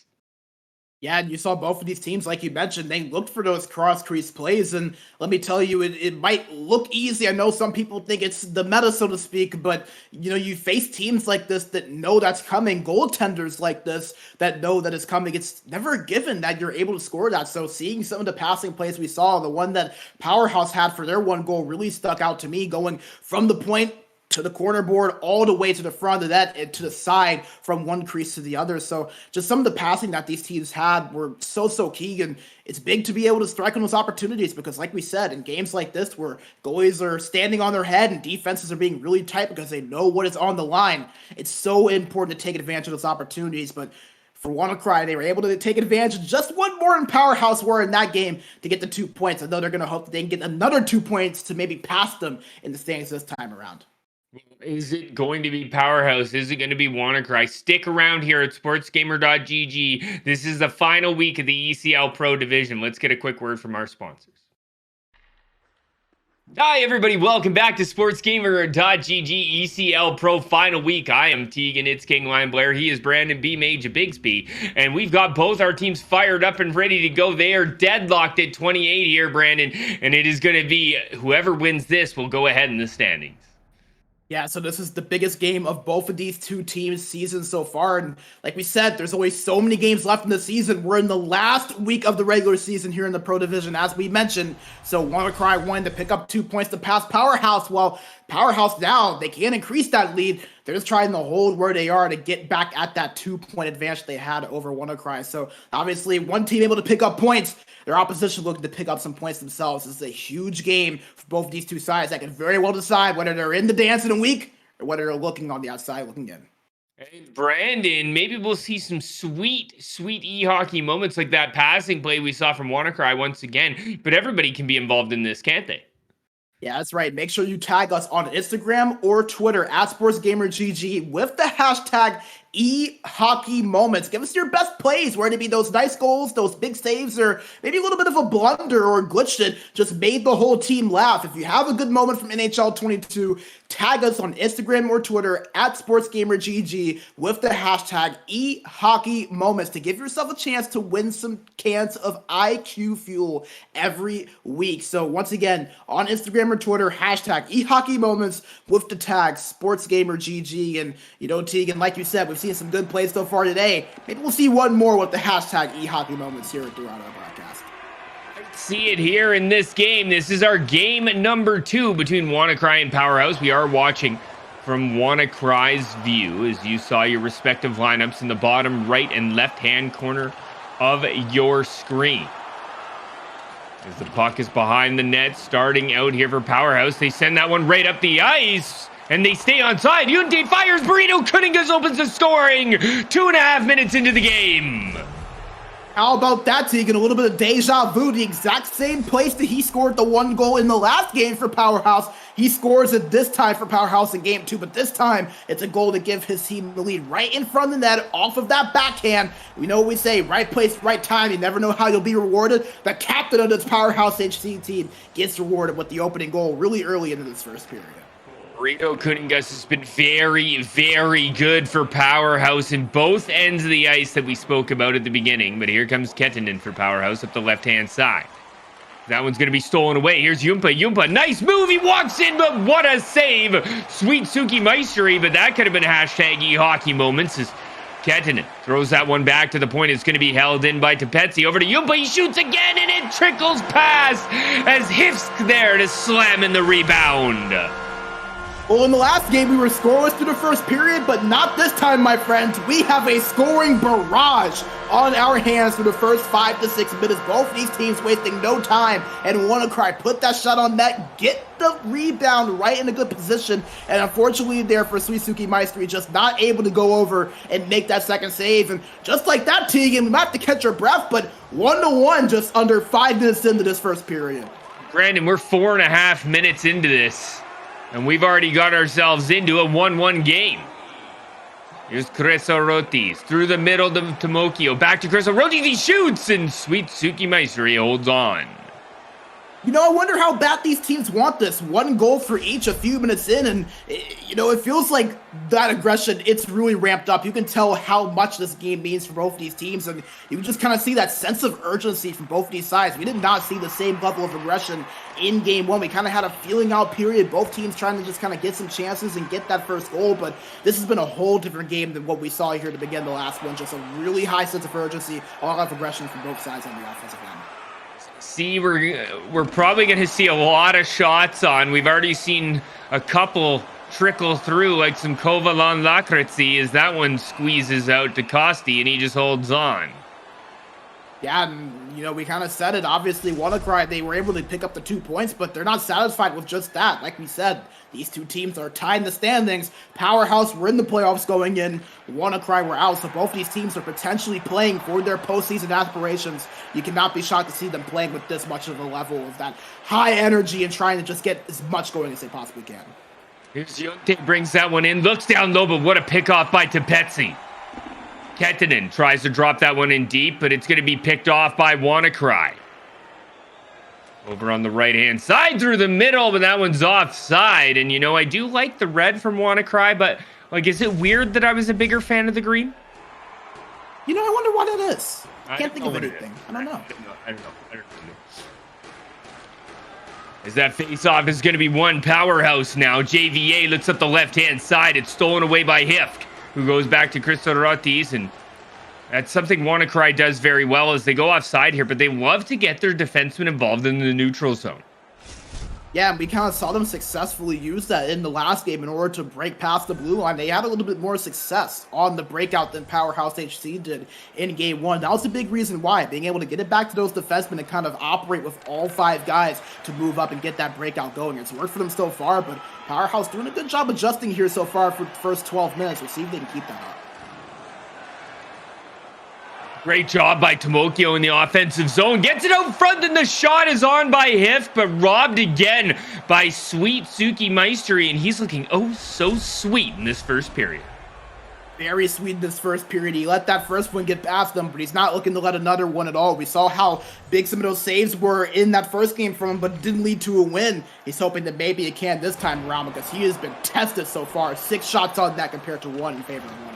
Yeah, and you saw both of these teams, like you mentioned, they looked for those cross-crease plays, and let me tell you, it might look easy. I know some people think it's the meta, so to speak, but, you face teams like this that know that's coming, goaltenders like this that know that it's coming. It's never a given that you're able to score that, so seeing some of the passing plays we saw, the one that Powerhouse had for their one goal really stuck out to me, going from the point to the corner board, all the way to the front of that and to the side from one crease to the other. So just some of the passing that these teams had were so key, and it's big to be able to strike on those opportunities because, like we said, in games like this where goalies are standing on their head and defenses are being really tight because they know what is on the line, it's so important to take advantage of those opportunities. But for WannaCry, they were able to take advantage of just one more than Powerhouse were in that game to get the 2 points. I know they're going to hope that they can get another 2 points to maybe pass them in the standings this time around. Is it going to be Powerhouse? Is it going to be WannaCry? Stick around here at sportsgamer.gg. This is the final week of the ECL Pro Division. Let's get a quick word from our sponsors. Hi, everybody. Welcome back to sportsgamer.gg ECL Pro Final Week. I am Tegan. It's King Lion Blair. He is Brandon B. Mage Bigsby. And we've got both our teams fired up and ready to go. They are deadlocked at 28 here, Brandon. And it is going to be whoever wins this will go ahead in the standings. Yeah, so this is the biggest game of both of these two teams' seasons so far. And like we said, there's always so many games left in the season. We're in the last week of the regular season here in the Pro Division, as we mentioned. So WannaCry wanted to pick up 2 points to pass Powerhouse. Well, Powerhouse now, they can't increase that lead. They're just trying to hold where they are to get back at that 2-point advantage they had over WannaCry. So obviously, one team able to pick up points, their opposition looking to pick up some points themselves. This is a huge game for both these two sides that can very well decide whether they're in the dance in a week or whether they're looking on the outside looking in. Hey, Brandon, maybe we'll see some sweet e-hockey moments like that passing play we saw from WannaCry once again. But everybody can be involved in this, can't they? Yeah, that's right. Make sure you tag us on Instagram or Twitter at SportsGamerGG with the hashtag #eHockeyMoments. Give us your best plays, whether it be those nice goals, those big saves, or maybe a little bit of a blunder or a glitch that just made the whole team laugh. If you have a good moment from NHL 22, tag us on Instagram or Twitter at SportsGamerGG with the hashtag #eHockeyMoments to give yourself a chance to win some cans of IQ Fuel every week. So once again, on Instagram or Twitter, hashtag #eHockeyMoments with the tag SportsGamerGG. And, Tegan, like you said, we've seen some good plays so far today. Maybe we'll see one more with the hashtag #eHockeyMoments here throughout our broadcast. See it here in this game. This is our game number 2 between WannaCry and Powerhouse. We are watching from WannaCry's view as you saw your respective lineups in the bottom right and left hand corner of your screen. As the puck is behind the net, starting out here for Powerhouse, they send that one right up the ice. And they stay onside. Yunde fires. Burrito Cunningham opens the scoring. 2.5 minutes into the game. How about that, Tegan? A little bit of deja vu. The exact same place that he scored the one goal in the last game for Powerhouse. He scores it this time for Powerhouse in game 2, but this time it's a goal to give his team the lead right in front of the net off of that backhand. We know what we say, right place, right time. You never know how you'll be rewarded. The captain of this Powerhouse HC team gets rewarded with the opening goal really early into this first period. Rito Kuningas has been very, very good for Powerhouse in both ends of the ice that we spoke about at the beginning. But here comes Kettinen for Powerhouse up the left-hand side. That one's going to be stolen away. Here's Jumpa. Jumpa, nice move. He walks in, but what a save. Sweet Suki Maestri, but that could have been hashtag e-hockey moments as Kettinen throws that one back to the point. It's going to be held in by Tepetsi. Over to Jumpa. He shoots again, and it trickles past as Hifsk there to slam in the rebound. Well, in the last game, we were scoreless through the first period, but not this time, my friends. We have a scoring barrage on our hands for the first 5 to 6 minutes. Both these teams wasting no time, and WannaCry put that shot on net, get the rebound right in a good position, and unfortunately there for Suisuke Maestri, just not able to go over and make that second save. And just like that, Tegan, we might have to catch our breath, but 1-1 just under 5 minutes into this first period. Brandon, we're 4.5 minutes into this. And we've already got ourselves into a 1-1 game. Here's Cresorotis through the middle to Tomokio. Back to Cresorotis. He shoots, and Sweet Suki Maestri holds on. You know, I wonder how bad these teams want this. One goal for each a few minutes in, and, you know, it feels like that aggression, it's really ramped up. You can tell how much this game means for both of these teams, and you can just kind of see that sense of urgency from both of these sides. We did not see the same level of aggression in game 1. We kind of had a feeling out period, both teams trying to just kind of get some chances and get that first goal, but this has been a whole different game than what we saw here to begin the last one. Just a really high sense of urgency, a lot of aggression from both sides on the offensive end. See, we're probably going to see a lot of shots on. We've already seen a couple trickle through, like some Kovalan Lakritsi, as that one squeezes out to Costi, and he just holds on. Yeah, and, you know, we kind of said it. Obviously, WannaCry, they were able to pick up the 2 points, but they're not satisfied with just that. Like we said, these two teams are tied in the standings. Powerhouse were in the playoffs going in. WannaCry were out, so both these teams are potentially playing for their postseason aspirations. You cannot be shocked to see them playing with this much of a level of that high energy and trying to just get as much going as they possibly can. Here's Yonte, brings that one in, looks down low, but what a pickoff by Tepetsi. Kettinen tries to drop that one in deep, but it's going to be picked off by WannaCry. Over on the right-hand side through the middle, but that one's offside. And, you know, I do like the red from WannaCry, but, like, is it weird that I was a bigger fan of the green? You know, I wonder what it is. I can't think of anything. I don't know. I don't know. As that face-off is going to be one Powerhouse now. JVA looks up the left-hand side. It's stolen away by Hifk, who goes back to Christorotis, and that's something WannaCry does very well as they go offside here, but they love to get their defensemen involved in the neutral zone. Yeah, and we kind of saw them successfully use that in the last game in order to break past the blue line. They had a little bit more success on the breakout than Powerhouse HC did in game 1. That was a big reason why, being able to get it back to those defensemen and kind of operate with all 5 guys to move up and get that breakout going. It's worked for them so far, but Powerhouse doing a good job adjusting here so far for the first 12 minutes. We'll see if they can keep that up. Great job by Tomokio in the offensive zone. Gets it out front, and the shot is on by Hifk, but robbed again by Sweet Suki Maestri, and he's looking oh so sweet in this first period. Very sweet in this first period. He let that first one get past him, but he's not looking to let another one at all. We saw how big some of those saves were in that first game from him, but it didn't lead to a win. He's hoping that maybe it can this time around because he has been tested so far. 6 shots on that compared to 1 in favor of WannaCry.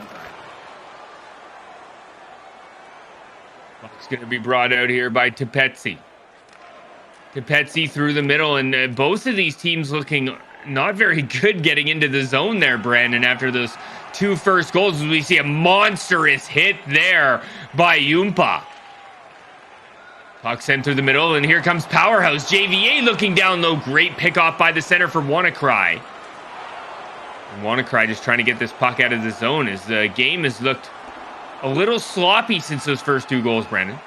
It's going to be brought out here by Tepetsi. Tepetsi through the middle, and both of these teams looking not very good getting into the zone there, Brandon, after those 2 first goals. We see a monstrous hit there by Jumpa. Puck sent through the middle, and here comes Powerhouse. JVA looking down low. Great pickoff by the center for WannaCry. And WannaCry just trying to get this puck out of the zone as the game has looked a little sloppy since those first 2 goals, Brandon.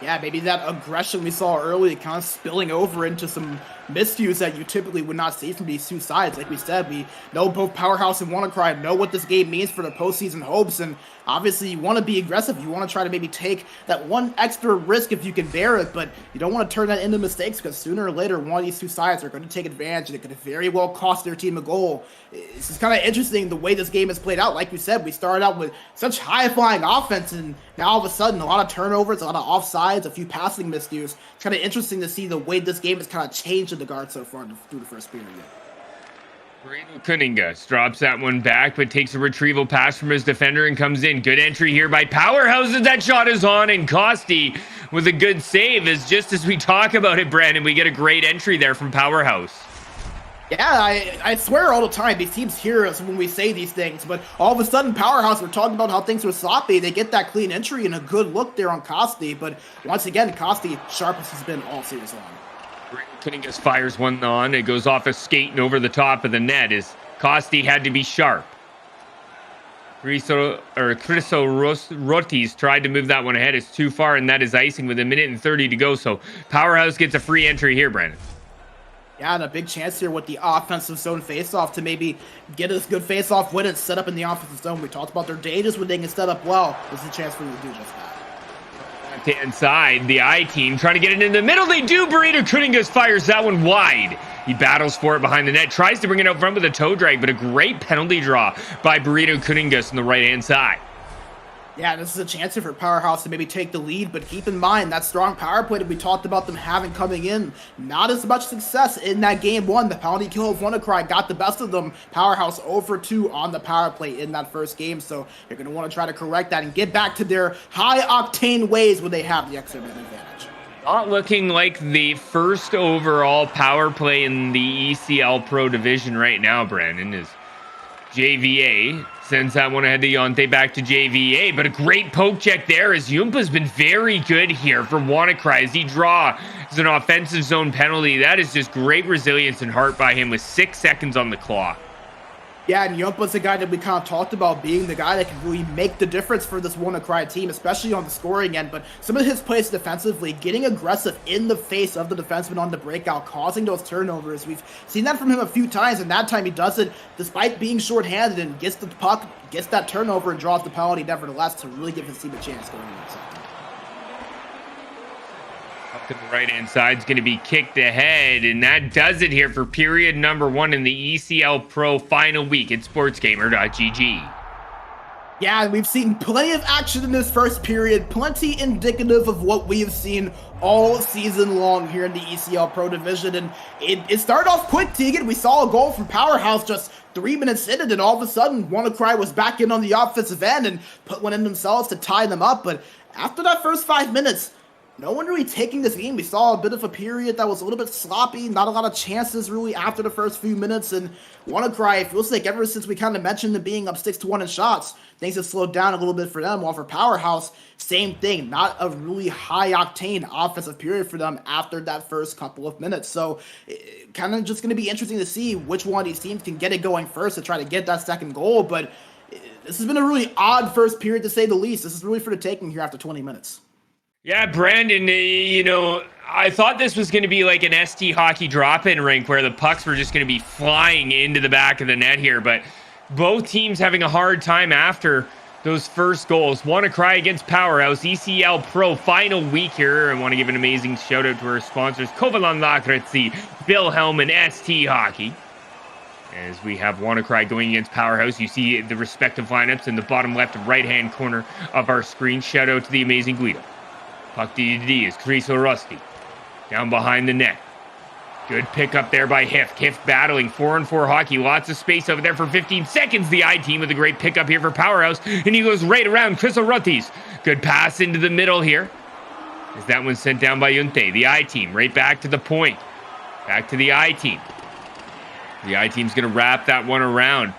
Yeah, maybe that aggression we saw early kind of spilling over into some miscues that you typically would not see from these two sides. Like we said, we know both Powerhouse and WannaCry know what this game means for the postseason hopes, and obviously you want to be aggressive. You want to try to maybe take that one extra risk if you can bear it, but you don't want to turn that into mistakes, because sooner or later one of these two sides are going to take advantage, and it could very well cost their team a goal. It's just kind of interesting the way this game has played out. Like we said, we started out with such high-flying offense, and now all of a sudden a lot of turnovers, a lot of offsides, a few passing miscues. It's kind of interesting to see the way this game has kind of changed in the guard so far through the first period. Burrito Kuningas drops that one back, but takes a retrieval pass from his defender and comes in. Good entry here by Powerhouse as that shot is on, and Costi with a good save. Is just as we talk about it, Brandon, we get a great entry there from Powerhouse. Yeah, I swear all the time, these teams hear us when we say these things, but all of a sudden, Powerhouse, we're talking about how things were sloppy. They get that clean entry and a good look there on Costi, but once again, Costi, sharpest has been all series long. Kuningas fires one on. It goes off a skate and over the top of the net as Costi had to be sharp. Criso Rotis tried to move that one ahead. It's too far, and that is icing with 1:30 to go. So Powerhouse gets a free entry here, Brandon. Yeah, and a big chance here with the offensive zone faceoff to maybe get us good faceoff win and set up in the offensive zone. We talked about their dangers when they can set up well. This is a chance for them to do just that. Left-hand side, the I team trying to get it in the middle. They do. Burrito Kuningas fires that one wide. He battles for it behind the net, tries to bring it out front with a toe drag, but a great penalty draw by Burrito Kuningas on the right-hand side. Yeah, this is a chance here for Powerhouse to maybe take the lead, but keep in mind that strong power play that we talked about them having coming in. Not as much success in that game one. The penalty kill of WannaCry got the best of them. Powerhouse 0 for 2 on the power play in that first game, so they're going to want to try to correct that and get back to their high-octane ways when they have the extra man advantage. Not looking like the first overall power play in the ECL Pro Division right now, Brandon, is JVA. Sends that one ahead to Yonte, back to JVA, but a great poke check there as Yumpa's been very good here for WannaCry as he draws an offensive zone penalty. That is just great resilience and heart by him with 6 seconds on the clock. Yeah, and Yumpa's the guy that we kind of talked about being the guy that can really make the difference for this WannaCry team, especially on the scoring end. But some of his plays defensively, getting aggressive in the face of the defenseman on the breakout, causing those turnovers. We've seen that from him a few times, and that time he does it despite being shorthanded and gets the puck, gets that turnover, and draws the penalty nevertheless to really give his team a chance going into the second. Up to the right-hand side is going to be kicked ahead, and that does it here for period number 1 in the ECL Pro final week at sportsgamer.gg. Yeah, we've seen plenty of action in this first period, plenty indicative of what we have seen all season long here in the ECL Pro Division, and it started off quick, Tegan. We saw a goal from Powerhouse just 3 minutes in, and then all of a sudden, WannaCry was back in on the offensive end and put one in themselves to tie them up, but after that first 5 minutes, no one really taking this game. We saw a bit of a period that was a little bit sloppy, not a lot of chances really after the first few minutes, and WannaCry, it feels like ever since we kind of mentioned them being up 6-1 in shots, things have slowed down a little bit for them, while for Powerhouse, same thing, not a really high-octane offensive period for them after that first couple of minutes, so kind of just going to be interesting to see which one of these teams can get it going first to try to get that second goal, but this has been a really odd first period to say the least. This is really for the taking here after 20 minutes. Yeah, Brandon, I thought this was going to be like an ST hockey drop-in rink where the pucks were just going to be flying into the back of the net here, but both teams having a hard time after those first goals. WannaCry against Powerhouse, ECL Pro final week here. I want to give an amazing shout-out to our sponsors, Kovalan Lakritzi, Wilhelm, and ST Hockey. As we have WannaCry going against Powerhouse, you see the respective lineups in the bottom left and right-hand corner of our screen. Shout-out to the amazing Guido. Puck DD is Criso Rusty. Down behind the net. Good pickup there by Hiff. Hiff battling 4-on-4 hockey. Lots of space over there for 15 seconds. The I team with a great pickup here for Powerhouse. And he goes right around Criso Ruthis. Good pass into the middle here. As that one's sent down by Yunte. The I team right back to the point. Back to the I team. The I team's going to wrap that one around.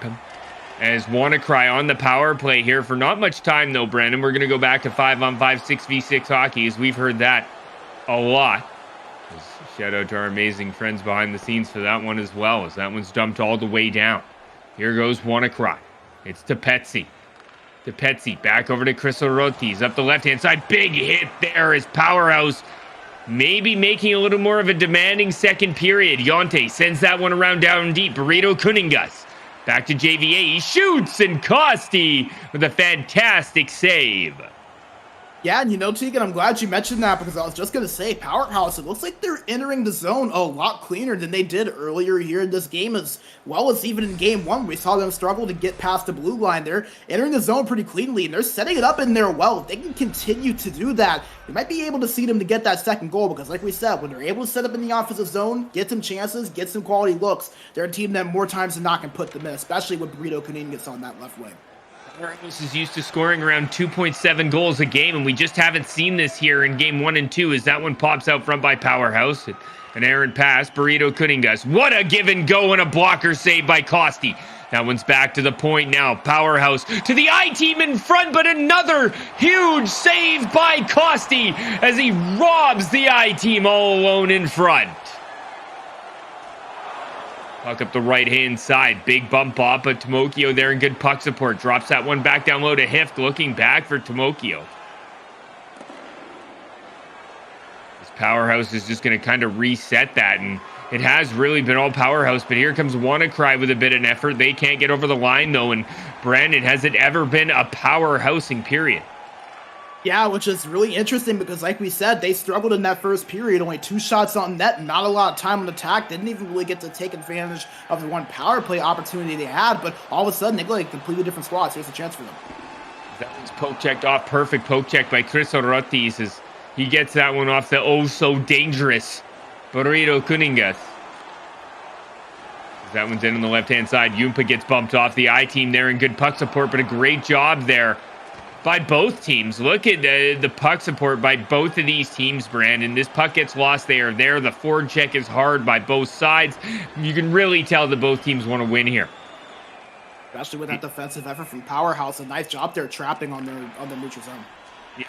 As WannaCry on the power play here for not much time, though, Brandon. We're going to go back to 5-on-5, 6v6 hockey, as we've heard that a lot. Shout out to our amazing friends behind the scenes for that one as well, as that one's dumped all the way down. Here goes WannaCry. It's to Petsy. To Petsy. Back over to Criso Rotis. Up the left-hand side. Big hit there as Powerhouse maybe making a little more of a demanding second period. Yonte sends that one around down deep. Burrito Kuningas. Back to JVA. He shoots, and Costi with a fantastic save. Yeah, and Tegan, I'm glad you mentioned that because I was just going to say, Powerhouse, it looks like they're entering the zone a lot cleaner than they did earlier here in this game, as well as even in game one. We saw them struggle to get past the blue line. They're entering the zone pretty cleanly, and they're setting it up in there well. If they can continue to do that, you might be able to see them to get that second goal because, like we said, when they're able to set up in the offensive zone, get some chances, get some quality looks, they're a team that more times than not can put them in, especially when Burrito Kunin gets on that left wing. Powerhouse is used to scoring around 2.7 goals a game, and we just haven't seen this here in game 1 and 2 as that one pops out front by Powerhouse. An errant pass, Burrito Kuningas. What a give and go and a blocker save by Costi. That one's back to the point now. Powerhouse to the I-team in front, but another huge save by Costi as he robs the I-team all alone in front. Puck up the right-hand side. Big bump off, but Tomokio there in good puck support. Drops that one back down low to Hift, looking back for Tomokio. This Powerhouse is just going to kind of reset that, and it has really been all Powerhouse, but here comes WannaCry with a bit of an effort. They can't get over the line, though, and Brandon, has it ever been a Powerhousing period? Yeah, which is really interesting because, like we said, they struggled in that first period. Only 2 shots on net, not a lot of time on attack. Didn't even really get to take advantage of the one power play opportunity they had. But all of a sudden, they go like completely different squads. Here's a chance for them. That one's poke checked off. Perfect poke check by Chris Orotis as he gets that one off the oh-so-dangerous Burrito Kuningas. That one's in on the left-hand side. Yumpa gets bumped off the I-team there in good puck support, but a great job there by both teams. Look at the puck support by both of these teams, Brandon. This puck gets lost. They are there. The forward check is hard by both sides. You can really tell that both teams want to win here. Especially with that defensive effort from Powerhouse. A nice job there trapping on their neutral zone.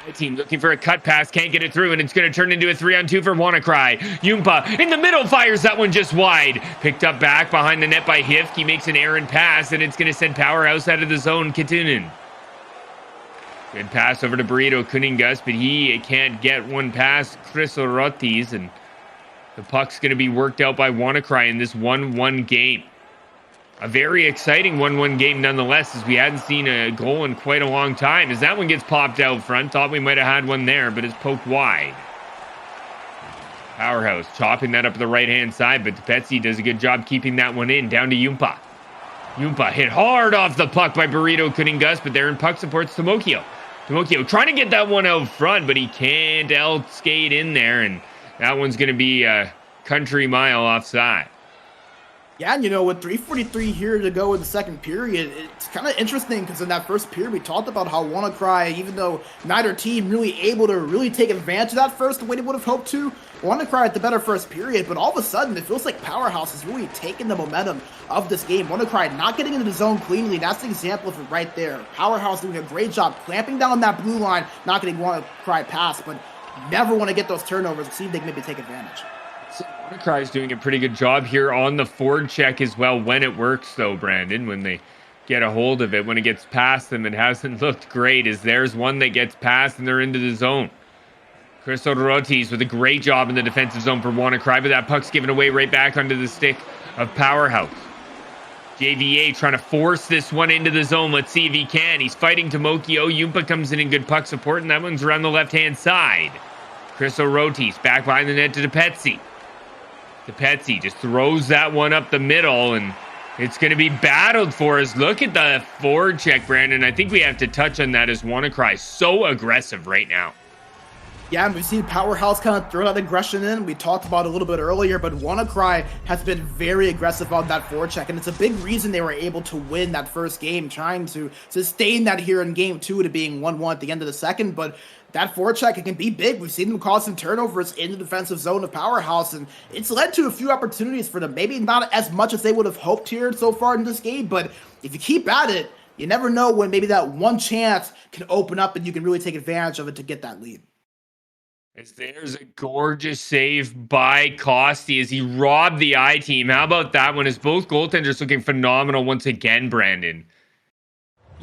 The team looking for a cut pass, can't get it through, and it's going to turn into a 3-on-2 for WannaCry. Yumpa in the middle fires that one just wide. Picked up back behind the net by Hift. He makes an errant pass, and it's going to send Powerhouse out of the zone. Kitunen. Good pass over to Burrito Kuningas, but he can't get one past Chris Orotis, and the puck's going to be worked out by WannaCry in this 1-1 game. A very exciting 1-1 game nonetheless, as we hadn't seen a goal in quite a long time. As that one gets popped out front, thought we might have had one there, but it's poked wide. Powerhouse chopping that up the right-hand side, but Betsy does a good job keeping that one in. Down to Yumpa. Yumpa hit hard off the puck by Burrito Kuningas, but there in puck supports Tomokio. Tomokio trying to get that one out front, but he can't skate in there, and that one's going to be a country mile offside. Yeah, and with 3:43 here to go in the second period, it's kind of interesting because in that first period, we talked about how WannaCry, even though neither team really able to really take advantage of that first the way they would have hoped to, WannaCry at the better first period, but all of a sudden, it feels like Powerhouse is really taking the momentum of this game. WannaCry not getting into the zone cleanly, that's the example of it right there. Powerhouse doing a great job clamping down that blue line, not getting WannaCry past, but never want to get those turnovers and see if they can maybe take advantage. WannaCry is doing a pretty good job here on the forward check as well when it works, though, Brandon. When they get a hold of it, when it gets past them, it hasn't looked great, as there's one that gets past and they're into the zone. Chris Orotis with a great job in the defensive zone for WannaCry, but that puck's given away right back onto the stick of Powerhouse. JVA trying to force this one into the zone. Let's see if he can. He's fighting Tomokio. Yumpa comes in good puck support, and that one's around the left-hand side. Chris Orotis back behind the net to DePetsy. DePetsy just throws that one up the middle, and it's going to be battled for us. Look at the forward check, Brandon. I think we have to touch on that as WannaCry so aggressive right now. Yeah, and we've seen Powerhouse kind of throw that aggression in. We talked about it a little bit earlier, but WannaCry has been very aggressive on that forecheck, and it's a big reason they were able to win that first game, trying to sustain that here in game 2 to being 1-1 at the end of the second. But that forecheck, it can be big. We've seen them cause some turnovers in the defensive zone of Powerhouse, and it's led to a few opportunities for them. Maybe not as much as they would have hoped here so far in this game, but if you keep at it, you never know when maybe that one chance can open up and you can really take advantage of it to get that lead. As there's a gorgeous save by Costi as he robbed the I-team. How about that one? As both goaltenders looking phenomenal once again, Brandon.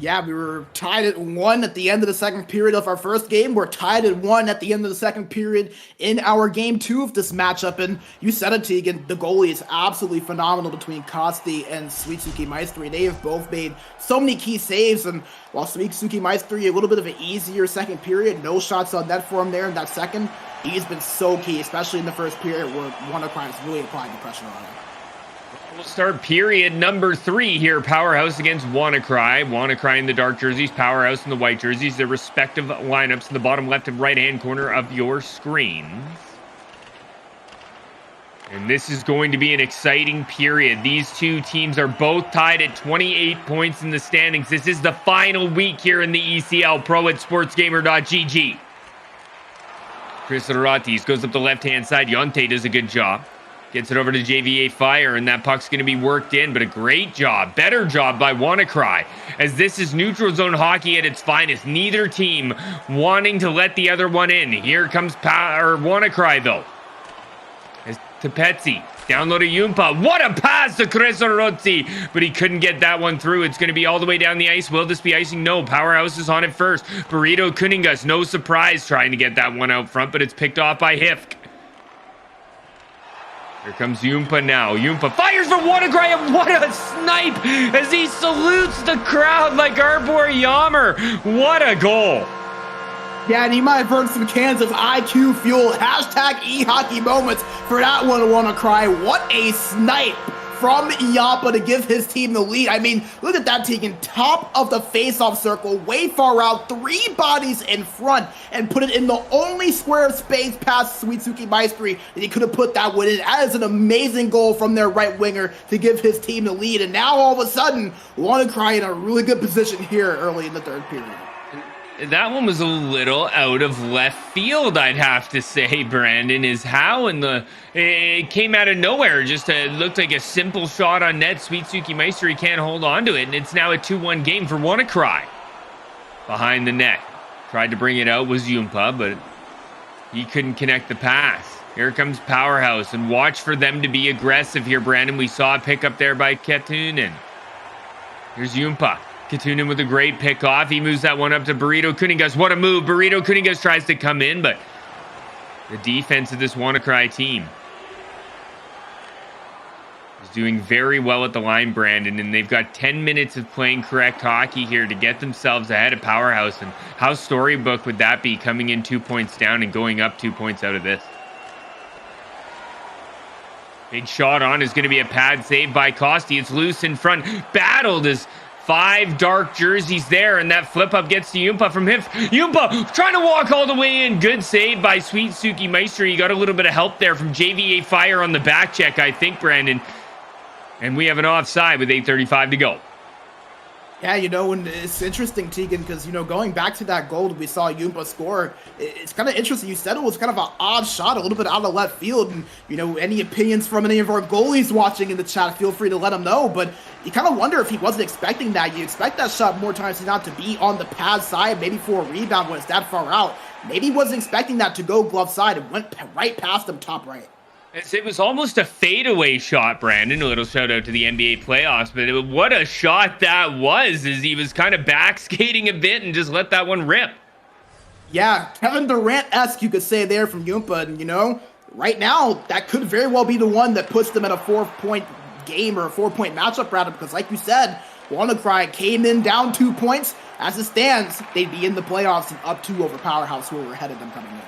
Yeah, we were tied at 1 at the end of the second period of our first game. We're tied at 1 at the end of the second period in our game 2 of this matchup. And you said it, Tegan, the goalie is absolutely phenomenal between Kosti and Suitsuki Maestri. They have both made so many key saves. And while Suitsuki Maestri, a little bit of an easier second period, no shots on net for him there in that second, he's been so key, especially in the first period where WannaCry has really applied the pressure on him. We'll start period number 3 here. Powerhouse against WannaCry. WannaCry in the dark jerseys, Powerhouse in the white jerseys. Their respective lineups in the bottom left and right-hand corner of your screens. And this is going to be an exciting period. These two teams are both tied at 28 points in the standings. This is the final week here in the ECL Pro at sportsgamer.gg. Chris Aratis goes up the left-hand side. Yonte does a good job. Gets it over to JVA Fire, and that puck's going to be worked in, but a great job, better job by WannaCry, as this is neutral zone hockey at its finest. Neither team wanting to let the other one in. Here comes WannaCry, though. As to Petsy, down low to Yumpa. What a pass to Chris Orozzi, but he couldn't get that one through. It's going to be all the way down the ice. Will this be icing? No. Powerhouse is on it first. Burrito Kuningas, no surprise, trying to get that one out front, but it's picked off by Hifk. Here comes Yumpa now. Yumpa fires for WannaCry, and what a snipe as he salutes the crowd like Arbor Yammer. What a goal. Yeah, and he might have burned some cans of IQ fuel. Hashtag eHockey moments for that one, WannaCry. What a snipe from Iappa to give his team the lead. I mean, look at that, Tegan. Top of the face-off circle, way far out, 3 bodies in front, and put it in the only square space past Suitsuki Maestri that he could have put that one in. That is an amazing goal from their right winger to give his team the lead. And now, all of a sudden, WannaCry in a really good position here early in the third period. That one was a little out of left field, I'd have to say, Brandon, is how it came out of nowhere. Just looked like a simple shot on net. Suitsuki Maestri can't hold on to it, and it's now a 2-1 game for WannaCry. Behind the net. Tried to bring it out was Yumpa, but he couldn't connect the pass. Here comes Powerhouse, and watch for them to be aggressive here, Brandon. We saw a pickup there by Ketunen. Here's Yumpa. Katunen with a great pick off. He moves that one up to Burrito Kuningas. What a move. Burrito Kuningas tries to come in, but the defense of this WannaCry team is doing very well at the line, Brandon, and they've got 10 minutes of playing correct hockey here to get themselves ahead of Powerhouse. And how storybook would that be, coming in 2 points down and going up 2 points out of this? Big shot on is going to be a pad save by Kosti. It's loose in front. Battled as 5 dark jerseys there, and that flip up gets to Yumpa from him. Yumpa trying to walk all the way in. Good save by Suitsuki Maestri. He got a little bit of help there from JVA Fire on the back check, I think, Brandon. And we have an offside with 8:35 to go. Yeah, and it's interesting, Tegan, because, going back to that goal that we saw Yumpa score, it's kind of interesting. You said it was kind of an odd shot, a little bit out of left field. And, any opinions from any of our goalies watching in the chat, feel free to let them know. But you kind of wonder if he wasn't expecting that. You expect that shot more times than not to be on the pad side, maybe for a rebound when it's that far out. Maybe he wasn't expecting that to go glove side. It went right past him, top right. It was almost a fadeaway shot, Brandon. A little shout out to the NBA playoffs, but what a shot that was, as he was kind of back skating a bit and just let that one rip. Yeah, Kevin Durant-esque, you could say there from Yumpa. And, right now, that could very well be the one that puts them at a 4-point game or a 4-point matchup, rather, because like you said, WannaCry came in down 2 points. As it stands, they'd be in the playoffs and up 2 over Powerhouse, who were ahead of them coming in.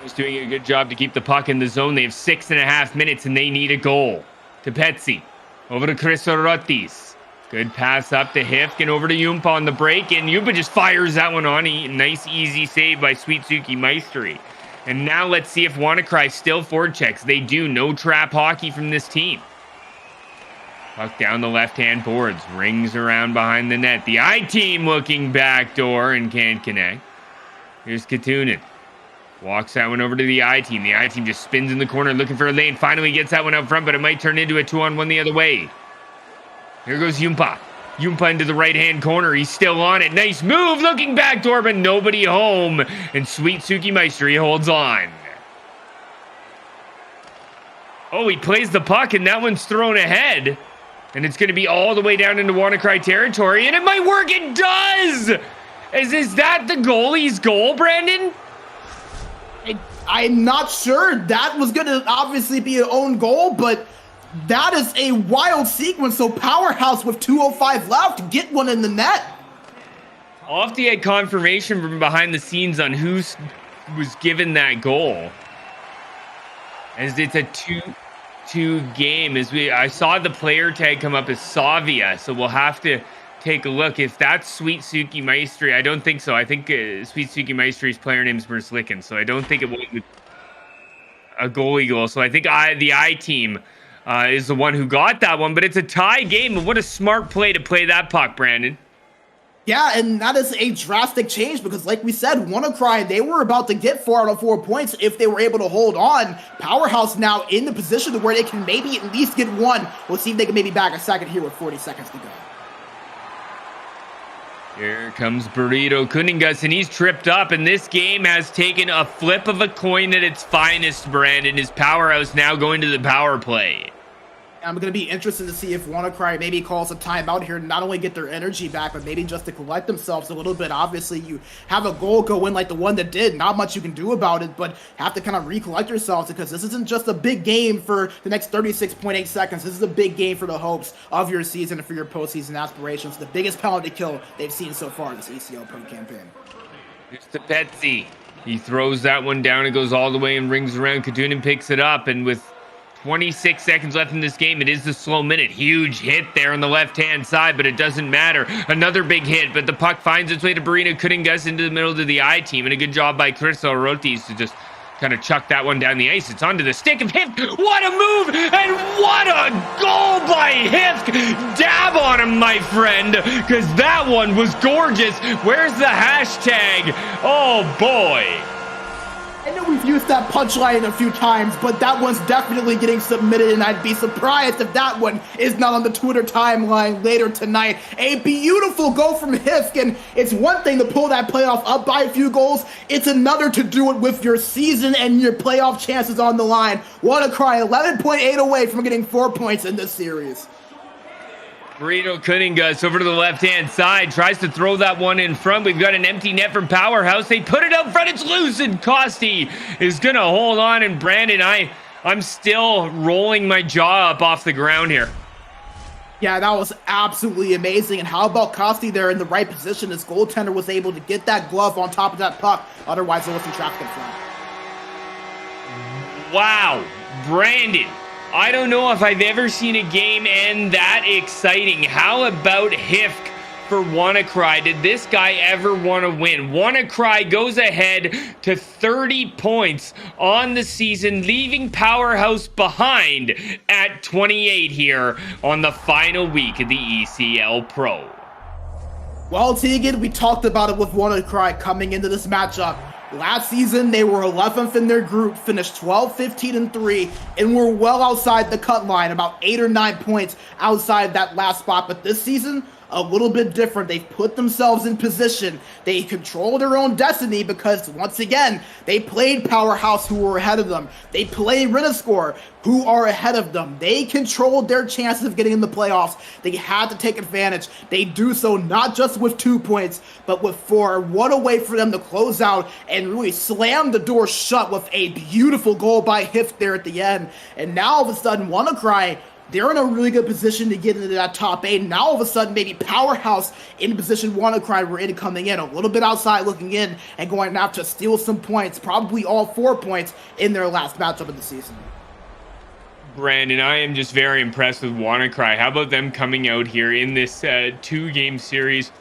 Is doing a good job to keep the puck in the zone. They have 6.5 minutes and they need a goal. To Petsy. Over to Chris Orotis. Good pass up to Hifk and over to Yumpa on the break. And Yumpa just fires that one on. Nice easy save by Suitsuki Maestri. And now let's see if WannaCry still forward checks. They do. No trap hockey from this team. Puck down the left-hand boards. Rings around behind the net. The I-team looking backdoor and can't connect. Here's Katunen. Walks that one over to the I-team. The I-team just spins in the corner looking for a lane. Finally gets that one out front, but it might turn into a 2-on-1 the other way. Here goes Yumpa. Yumpa into the right-hand corner. He's still on it. Nice move. Looking backdoor, but nobody home. And Suitsuki Maestri holds on. Oh, he plays the puck, and that one's thrown ahead. And it's going to be all the way down into WannaCry territory, and it might work. It does! Is that the goalie's goal, Brandon? I'm not sure. That was going to obviously be an own goal, but that is a wild sequence. So Powerhouse with 2:05 left, get one in the net. I'll have to get confirmation from behind the scenes on who was given that goal. As it's a 2-2 game. I saw the player tag come up as Savia, so we'll have to take a look. If that's Sweet Suki Maestri, I don't think so. I think Sweet Suki Maestri's player name is Merslicken, so I don't think it was a goalie goal. So I think the I team is the one who got that one, but it's a tie game. And what a smart play to play that puck, Brandon. Yeah, and that is a drastic change because, like we said, WannaCry, they were about to get 4 out of 4 points if they were able to hold on. Powerhouse now in the position to where they can maybe at least get one. We'll see if they can maybe bag a second here with 40 seconds to go. Here comes Burrito Kuningas, and he's tripped up, and this game has taken a flip of a coin at its finest, Brandon. Is Powerhouse now going to the power play? I'm going to be interested to see if WannaCry maybe calls a timeout here to not only get their energy back, but maybe just to collect themselves a little bit. Obviously, you have a goal go in like the one that did. Not much you can do about it, but have to kind of recollect yourselves because this isn't just a big game for the next 36.8 seconds. This is a big game for the hopes of your season and for your postseason aspirations. The biggest penalty kill they've seen so far in this ECL Pro campaign. Here's to Petsy. He throws that one down. It goes all the way and rings around. Kadunin picks it up, and with 26 seconds left in this game. It is the slow minute. Huge hit there on the left-hand side, but it doesn't matter. Another big hit, but the puck finds its way to Burrito Kuningas into the middle to the I team, and a good job by Chris Orotis to just kind of chuck that one down the ice. It's onto the stick of Hifk. What a move, and what a goal by Hifk. Dab on him, my friend, because that one was gorgeous. Where's the hashtag? Oh, boy. I know we've used that punchline a few times, but that one's definitely getting submitted, and I'd be surprised if that one is not on the Twitter timeline later tonight. A beautiful goal from Hifk, and it's one thing to pull that playoff up by a few goals. It's another to do it with your season and your playoff chances on the line. WannaCry 11.8 away from getting 4 points in this series. Burrito Kuningas over to the left-hand side, tries to throw that one in front. We've got an empty net from Powerhouse. They put it out front. It's loose, and Costi is going to hold on. And Brandon, I'm still rolling my jaw up off the ground here. Yeah, that was absolutely amazing. And how about Costi there in the right position? His goaltender was able to get that glove on top of that puck. Otherwise, there was some traffic in front. Wow, Brandon. I don't know if I've ever seen a game end that exciting. How about Hifk for WannaCry? Did this guy ever want to win? WannaCry goes ahead to 30 points on the season, leaving Powerhouse behind at 28 here on the final week of the ECL Pro. Well, Tegan, we talked about it with WannaCry coming into this matchup. Last season, they were 11th in their group, finished 12, 15, and 3, and were well outside the cut line, about 8 or 9 points outside that last spot. But this season, a little bit different. They've put themselves in position. They control their own destiny because, once again, they played Powerhouse, who were ahead of them. They played WannaCry, who are ahead of them. They controlled their chances of getting in the playoffs. They had to take advantage. They do so not just with 2 points, but with 4. What a way for them to close out and really slam the door shut with a beautiful goal by Hifk there at the end. And now, all of a sudden, WannaCry, they're in a really good position to get into that top 8. Now, all of a sudden, maybe Powerhouse in the position WannaCry were in coming in, a little bit outside looking in and going to have to steal some points, probably all 4 points in their last matchup of the season. Brandon, I am just very impressed with WannaCry. How about them coming out here in this 2-game series,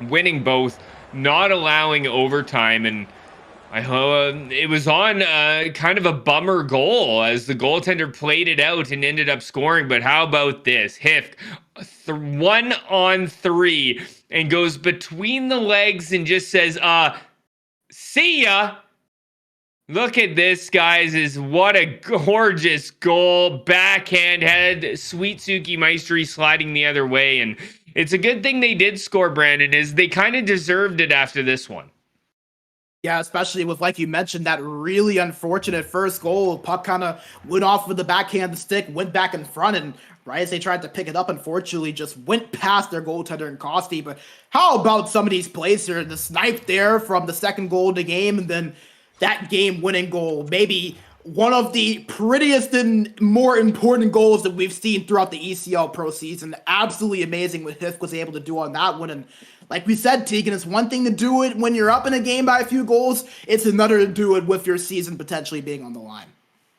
winning both, not allowing overtime, and it was on kind of a bummer goal as the goaltender played it out and ended up scoring. But how about this? Hifk, 1-on-3, and goes between the legs and just says, see ya. Look at this, guys. What a gorgeous goal. Backhand head. Sweet Suki Maestri sliding the other way. And it's a good thing they did score, Brandon, is they kind of deserved it after this one. Yeah, especially with, like you mentioned, that really unfortunate first goal. Puck kind of went off with the backhand of the stick, went back in front, and right as they tried to pick it up, unfortunately, just went past their goaltender and Costi. But how about some of these plays here? The snipe there from the second goal of the game, and then that game-winning goal. Maybe one of the prettiest and more important goals that we've seen throughout the ECL Pro season. Absolutely amazing what Hif was able to do on that one. And like we said, Tegan, it's one thing to do it when you're up in a game by a few goals. It's another to do it with your season potentially being on the line.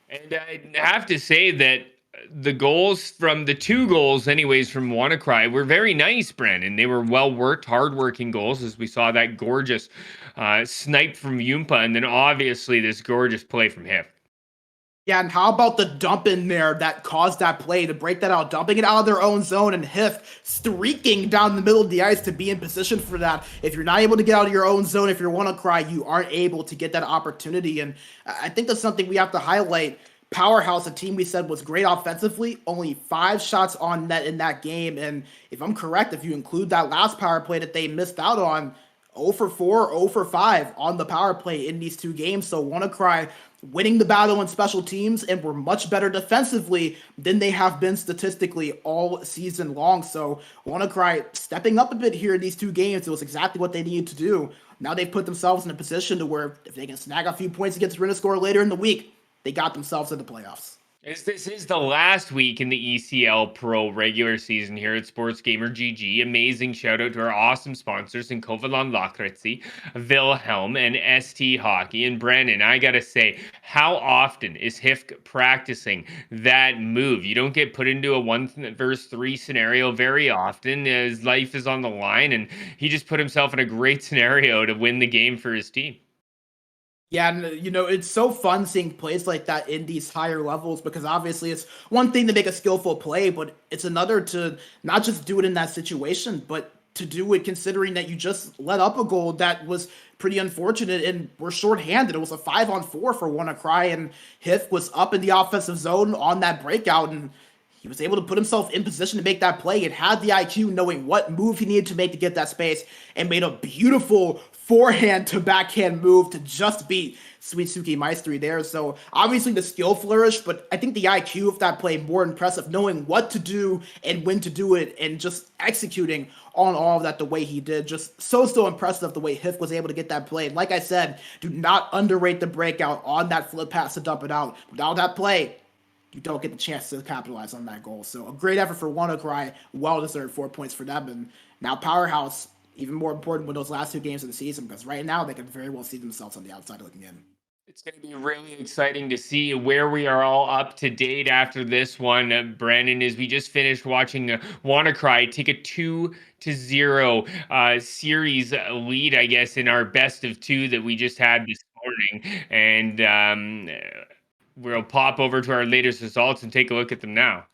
And I have to say that the goals from the two goals, anyways, from WannaCry were very nice, Brandon. They were well worked, hard-working goals, as we saw that gorgeous snipe from Yumpa, and then obviously this gorgeous play from Hif. Yeah, and how about the dump in there that caused that play to break that out, dumping it out of their own zone, and Hif streaking down the middle of the ice to be in position for that. If you're not able to get out of your own zone, if you want to cry, you aren't able to get that opportunity. And I think that's something we have to highlight. Powerhouse, a team we said was great offensively, only 5 shots on net in that game. And if I'm correct, if you include that last power play that they missed out on, 0 for 4, 0 for 5 on the power play in these two games. So WannaCry winning the battle in special teams and were much better defensively than they have been statistically all season long. So WannaCry stepping up a bit here in these two games. It was exactly what they needed to do. Now they've put themselves in a position to where if they can snag a few points against WannaCry later in the week, they got themselves in the playoffs. As this is the last week in the ECL Pro regular season here at Sports Gamer GG, amazing shout out to our awesome sponsors in Kovalan Lakritzi, Wilhelm, and ST Hockey. And Brandon, I gotta say, how often is Hifk practicing that move? You don't get put into a 1 versus 3 scenario very often, as life is on the line, and he just put himself in a great scenario to win the game for his team. Yeah, and it's so fun seeing plays like that in these higher levels because obviously it's one thing to make a skillful play, but it's another to not just do it in that situation, but to do it considering that you just let up a goal that was pretty unfortunate and we're shorthanded. It was a 5-on-4 for WannaCry, and Hif was up in the offensive zone on that breakout, and he was able to put himself in position to make that play and had the IQ knowing what move he needed to make to get that space and made a beautiful forehand to backhand move to just beat Suitsuki Maestri there. So obviously the skill flourished, but I think the IQ of that play more impressive, knowing what to do and when to do it and just executing on all of that the way he did. Just so impressive the way Hif was able to get that play. And like I said, do not underrate the breakout on that flip pass to dump it out. Without that play, you don't get the chance to capitalize on that goal. So a great effort for WannaCry, well-deserved 4 points for them. And now Powerhouse, even more important with those last 2 games of the season, because right now they can very well see themselves on the outside looking in. It's going to be really exciting to see where we are all up to date after this one, Brandon. As we just finished watching WannaCry take a 2-0 series lead, I guess, in our best of 2 that we just had this morning, and we'll pop over to our latest results and take a look at them now.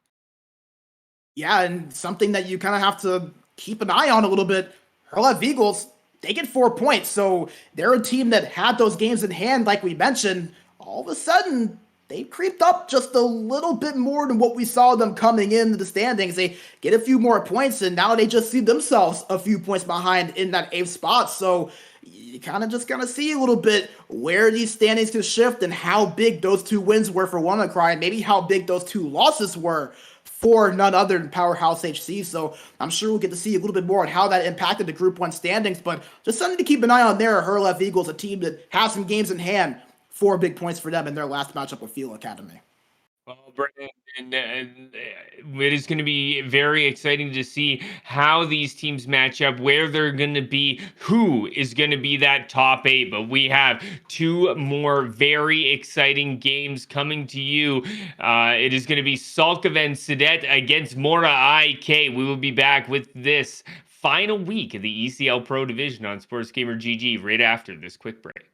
Yeah, and something that you kind of have to keep an eye on a little bit. Herlev Eagles, they get 4 points, so they're a team that had those games in hand, like we mentioned. All of a sudden, they creeped up just a little bit more than what we saw them coming into the standings. They get a few more points, and now they just see themselves a few points behind in that 8th spot. So you kind of see a little bit where these standings can shift and how big those 2 wins were for WannaCry, and maybe how big those 2 losses were for none other than Powerhouse HC. So I'm sure we'll get to see a little bit more on how that impacted the Group 1 standings, but just something to keep an eye on there. Herlev Eagles, a team that has some games in hand, 4 big points for them in their last matchup with Feel Academy. Well, Brandon, it is going to be very exciting to see how these teams match up, where they're going to be, who is going to be that top 8. But we have 2 more very exciting games coming to you. It is going to be Salkoven Sidet against Mora IK. We will be back with this final week of the ECL Pro Division on Sports Gamer GG right after this quick break.